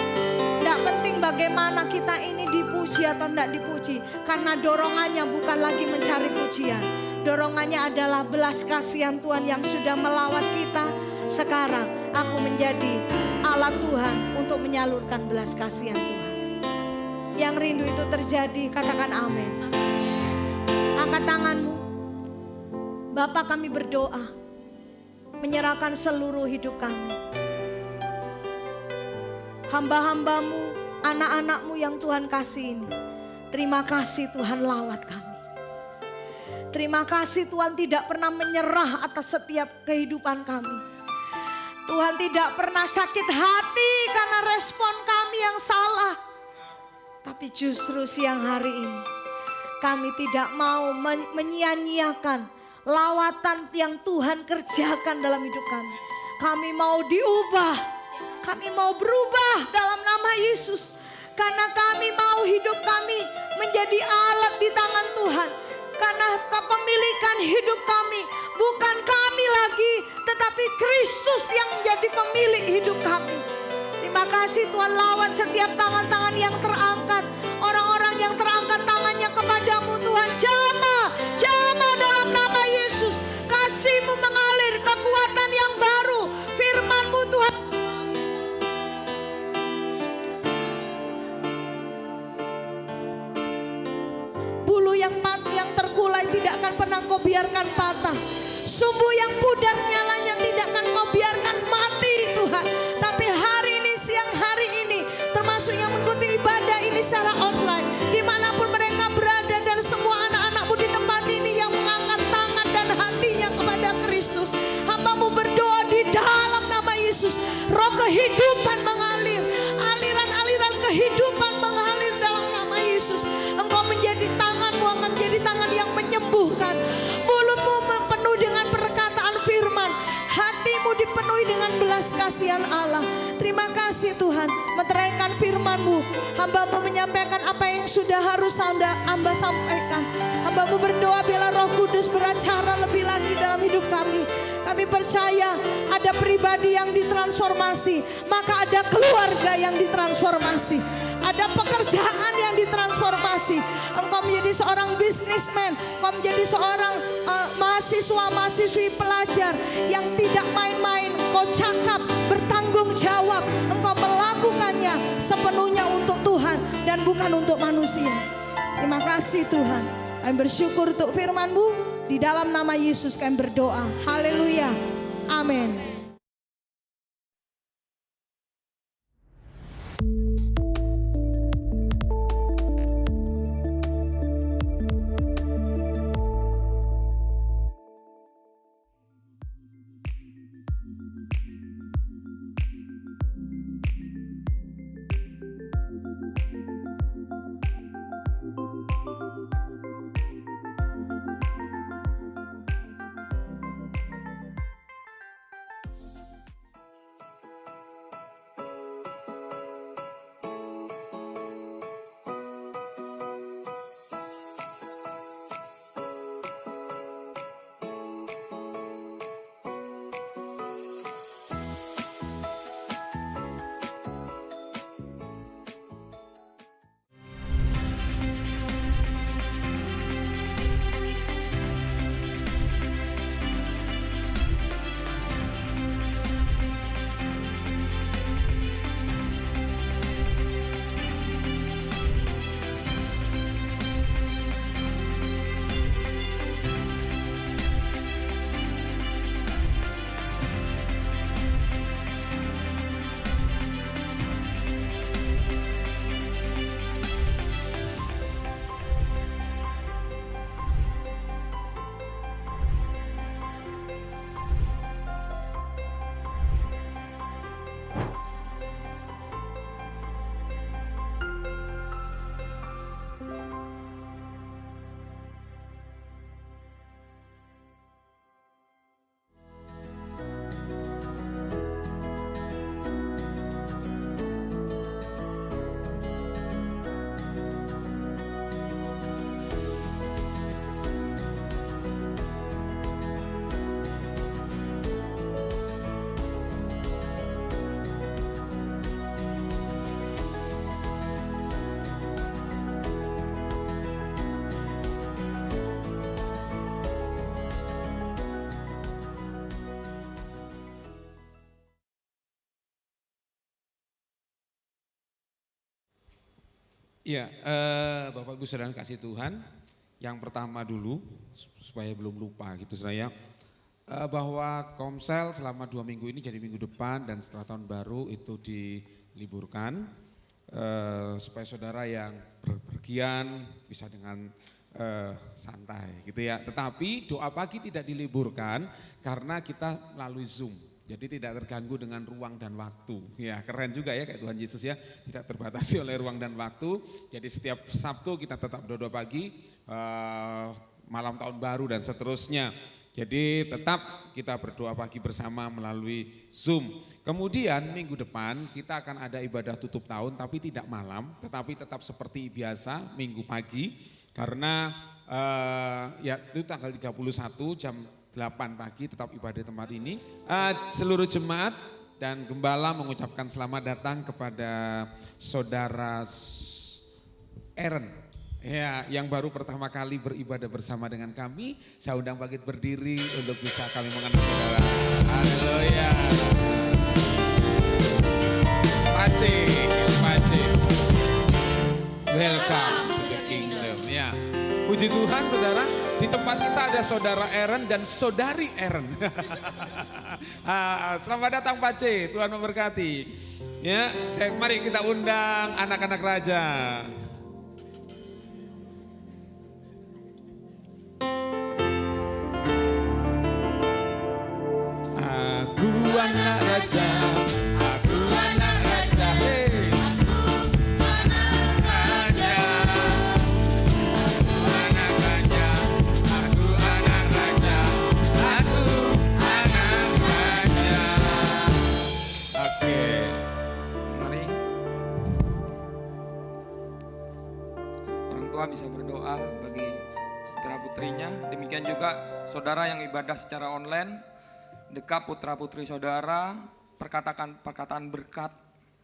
Tidak penting bagaimana kita ini dipuji atau tidak dipuji, karena dorongannya bukan lagi mencari pujian. Dorongannya adalah belas kasihan Tuhan yang sudah melawat kita. Sekarang aku menjadi alat Tuhan untuk menyalurkan belas kasihan Tuhan. Yang rindu itu terjadi, katakan amin. Angkat tanganmu. Bapa, kami berdoa, menyerahkan seluruh hidup kami. Hamba-hambamu, anak-anakmu yang Tuhan kasih ini. Terima kasih Tuhan lawat kami. Terima kasih Tuhan tidak pernah menyerah atas setiap kehidupan kami. Tuhan tidak pernah sakit hati karena respon kami yang salah. Tapi justru siang hari ini kami tidak mau menyia-nyiakan lawatan yang Tuhan kerjakan dalam hidup kami. Kami mau diubah, kami mau berubah dalam nama Yesus. Karena kami mau hidup kami menjadi alat di tangan Tuhan. Karena kepemilikan hidup kami bukan kami lagi, tetapi Kristus yang menjadi pemilik hidup kami. Terima kasih Tuhan, lawat setiap tangan-tangan yang terangkat. Orang-orang yang terangkat tangannya kepadamu Tuhan, jamah dalam nama Yesus. Kasih-Mu mengalir, kekuatan yang baru, firman-Mu Tuhan. Bulu yang terkulai tidak akan pernah Kau biarkan patah. Sumbu yang pudar nyalanya tidak akan Kau biarkan mati Tuhan. Tapi hari ini, siang hari ini, termasuk yang mengikuti ibadah ini secara online, dimanapun mereka berada, dan semua anak-anakmu di tempat ini yang mengangkat tangan dan hatinya kepada Kristus. Hambamu berdoa di dalam nama Yesus, roh kehidupan mengalir, aliran-aliran kehidupan mengalir dalam nama Yesus. Engkau menjadi tanganmu akan menjadi tangan yang menyembuhkan. Mulutmu penuh dengan perkataan firman, hatimu dipenuhi dengan belas kasihan Allah. Terima kasih Tuhan, meteraikan firman-Mu. Hamba-Mu menyampaikan apa yang sudah harus hamba sampaikan. Hamba-Mu berdoa biarlah Roh Kudus beracara lebih lagi dalam hidup kami. Kami percaya ada pribadi yang ditransformasi, maka ada keluarga yang ditransformasi. Ada pekerjaan yang ditransformasi. Engkau menjadi seorang bisnismen, engkau menjadi seorang mahasiswa-mahasiswi pelajar yang tidak main-main. Engkau cakap, bertanggung jawab. Engkau melakukannya sepenuhnya untuk Tuhan dan bukan untuk manusia. Terima kasih Tuhan. Kami bersyukur untuk firman-Mu. Di dalam nama Yesus kami berdoa. Haleluya. Amin. Iya, Bapak Ibu Saudara kasih Tuhan, yang pertama dulu supaya belum lupa gitu saya, bahwa Komsel selama 2 minggu ini jadi minggu depan dan setelah tahun baru itu diliburkan, supaya saudara yang berpergian bisa dengan santai gitu ya. Tetapi doa pagi tidak diliburkan karena kita melalui Zoom. Jadi tidak terganggu dengan ruang dan waktu. Ya keren juga ya kayak Tuhan Yesus ya. Tidak terbatasi oleh ruang dan waktu. Jadi setiap Sabtu kita tetap berdoa pagi, malam tahun baru dan seterusnya. Jadi tetap kita berdoa pagi bersama melalui Zoom. Kemudian minggu depan kita akan ada ibadah tutup tahun tapi tidak malam. Tetapi tetap seperti biasa minggu pagi. Karena ya itu tanggal 31 jam 8 pagi tetap ibadah tempat ini. Seluruh jemaat dan gembala mengucapkan selamat datang kepada saudara Aaron. Ya, yang baru pertama kali beribadah bersama dengan kami. Saya undang bangkit berdiri untuk bisa kami mengenal saudara. Haleluya. Pace. Welcome to the kingdom. Ya. Puji Tuhan saudara, di tempat kita ada saudara Aaron dan saudari Aaron. Selamat datang Pak C, Tuhan memberkati. Ya, mari kita undang anak-anak raja. Aku anak raja, aku anak raja, hei. anak raja, Aku anak raja, aku anak raja, aku anak raja. Oke, Mari orang tua bisa berdoa bagi putra putrinya. Demikian juga saudara yang ibadah secara online, dekap putra putri saudara, perkataan berkat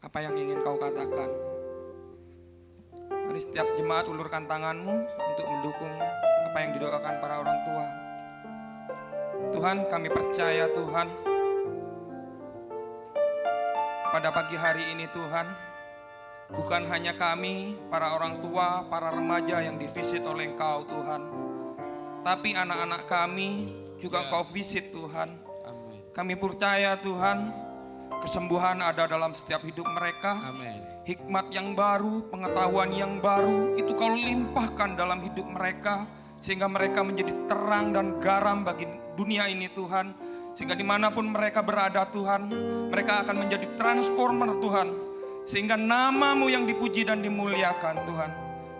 apa yang ingin kau katakan. Mari setiap jemaat ulurkan tanganmu untuk mendukung apa yang didoakan para orang tua. Tuhan, kami percaya Tuhan, pada pagi hari ini Tuhan, bukan hanya kami, para orang tua, para remaja yang divisit oleh Engkau Tuhan, tapi anak-anak kami juga Engkau visit Tuhan. Kami percaya Tuhan, kesembuhan ada dalam setiap hidup mereka. amin. Hikmat yang baru, pengetahuan yang baru, itu Kau limpahkan dalam hidup mereka, sehingga mereka menjadi terang dan garam bagi dunia ini Tuhan. Sehingga dimanapun mereka berada Tuhan, mereka akan menjadi transformer Tuhan, sehingga nama-Mu yang dipuji dan dimuliakan Tuhan.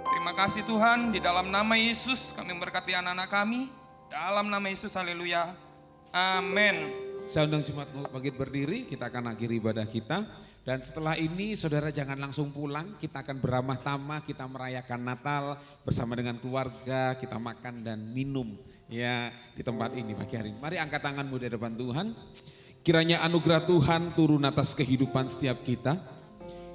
Terima kasih Tuhan, di dalam nama Yesus kami memberkati anak-anak kami. Dalam nama Yesus, haleluya, amin. Saya undang jemaat bangkit berdiri, kita akan akhiri ibadah kita. Dan setelah ini saudara jangan langsung pulang, kita akan beramah tamah, kita merayakan Natal bersama dengan keluarga, kita makan dan minum ya di tempat ini pagi hari ini. Mari angkat tanganmu di depan Tuhan. Kiranya anugerah Tuhan turun atas kehidupan setiap kita.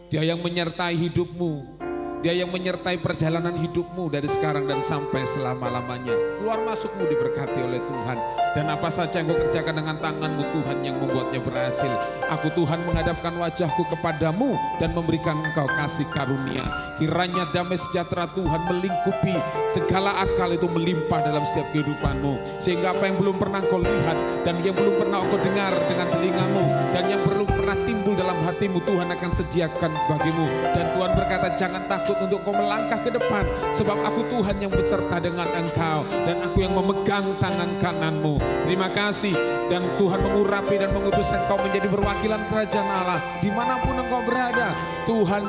Dia yang menyertai hidupmu, Dia yang menyertai perjalanan hidupmu dari sekarang dan sampai selama-lamanya. Keluar masukmu diberkati oleh Tuhan. Dan apa saja yang kau kerjakan dengan tanganmu, Tuhan yang membuatnya berhasil. Aku Tuhan menghadapkan wajahku kepadamu dan memberikan engkau kasih karunia. Kiranya damai sejahtera Tuhan melingkupi segala akal itu melimpah dalam setiap kehidupanmu. Sehingga apa yang belum pernah kau lihat dan yang belum pernah kau dengar dengan telingamu dan yang belum pernah timbul dalam hatimu, Tuhan akan sediakan bagimu. Dan Tuhan berkata, jangan takut untuk kau melangkah ke depan, sebab aku Tuhan yang beserta dengan engkau dan aku yang memegang tangan kananmu. Terima kasih, dan Tuhan mengurapi dan mengutus engkau menjadi perwakilan kerajaan Allah dimanapun engkau berada. Tuhan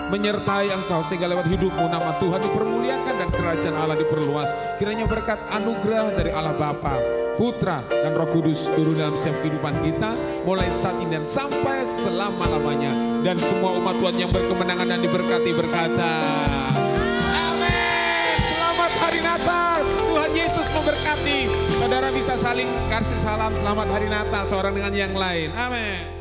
menyertai engkau sehingga lewat hidupmu nama Tuhan dipermuliakan dan kerajaan Allah diperluas. Kiranya berkat anugerah dari Allah Bapa, Putra dan Roh Kudus turun dalam setiap kehidupan kita mulai saat ini dan sampai selama-lamanya. Dan semua umat Tuhan yang berkemenangan dan diberkati berkata amin. Selamat hari Natal, Tuhan Yesus memberkati. Saudara bisa saling kasih salam selamat hari Natal seorang dengan yang lain. Amin.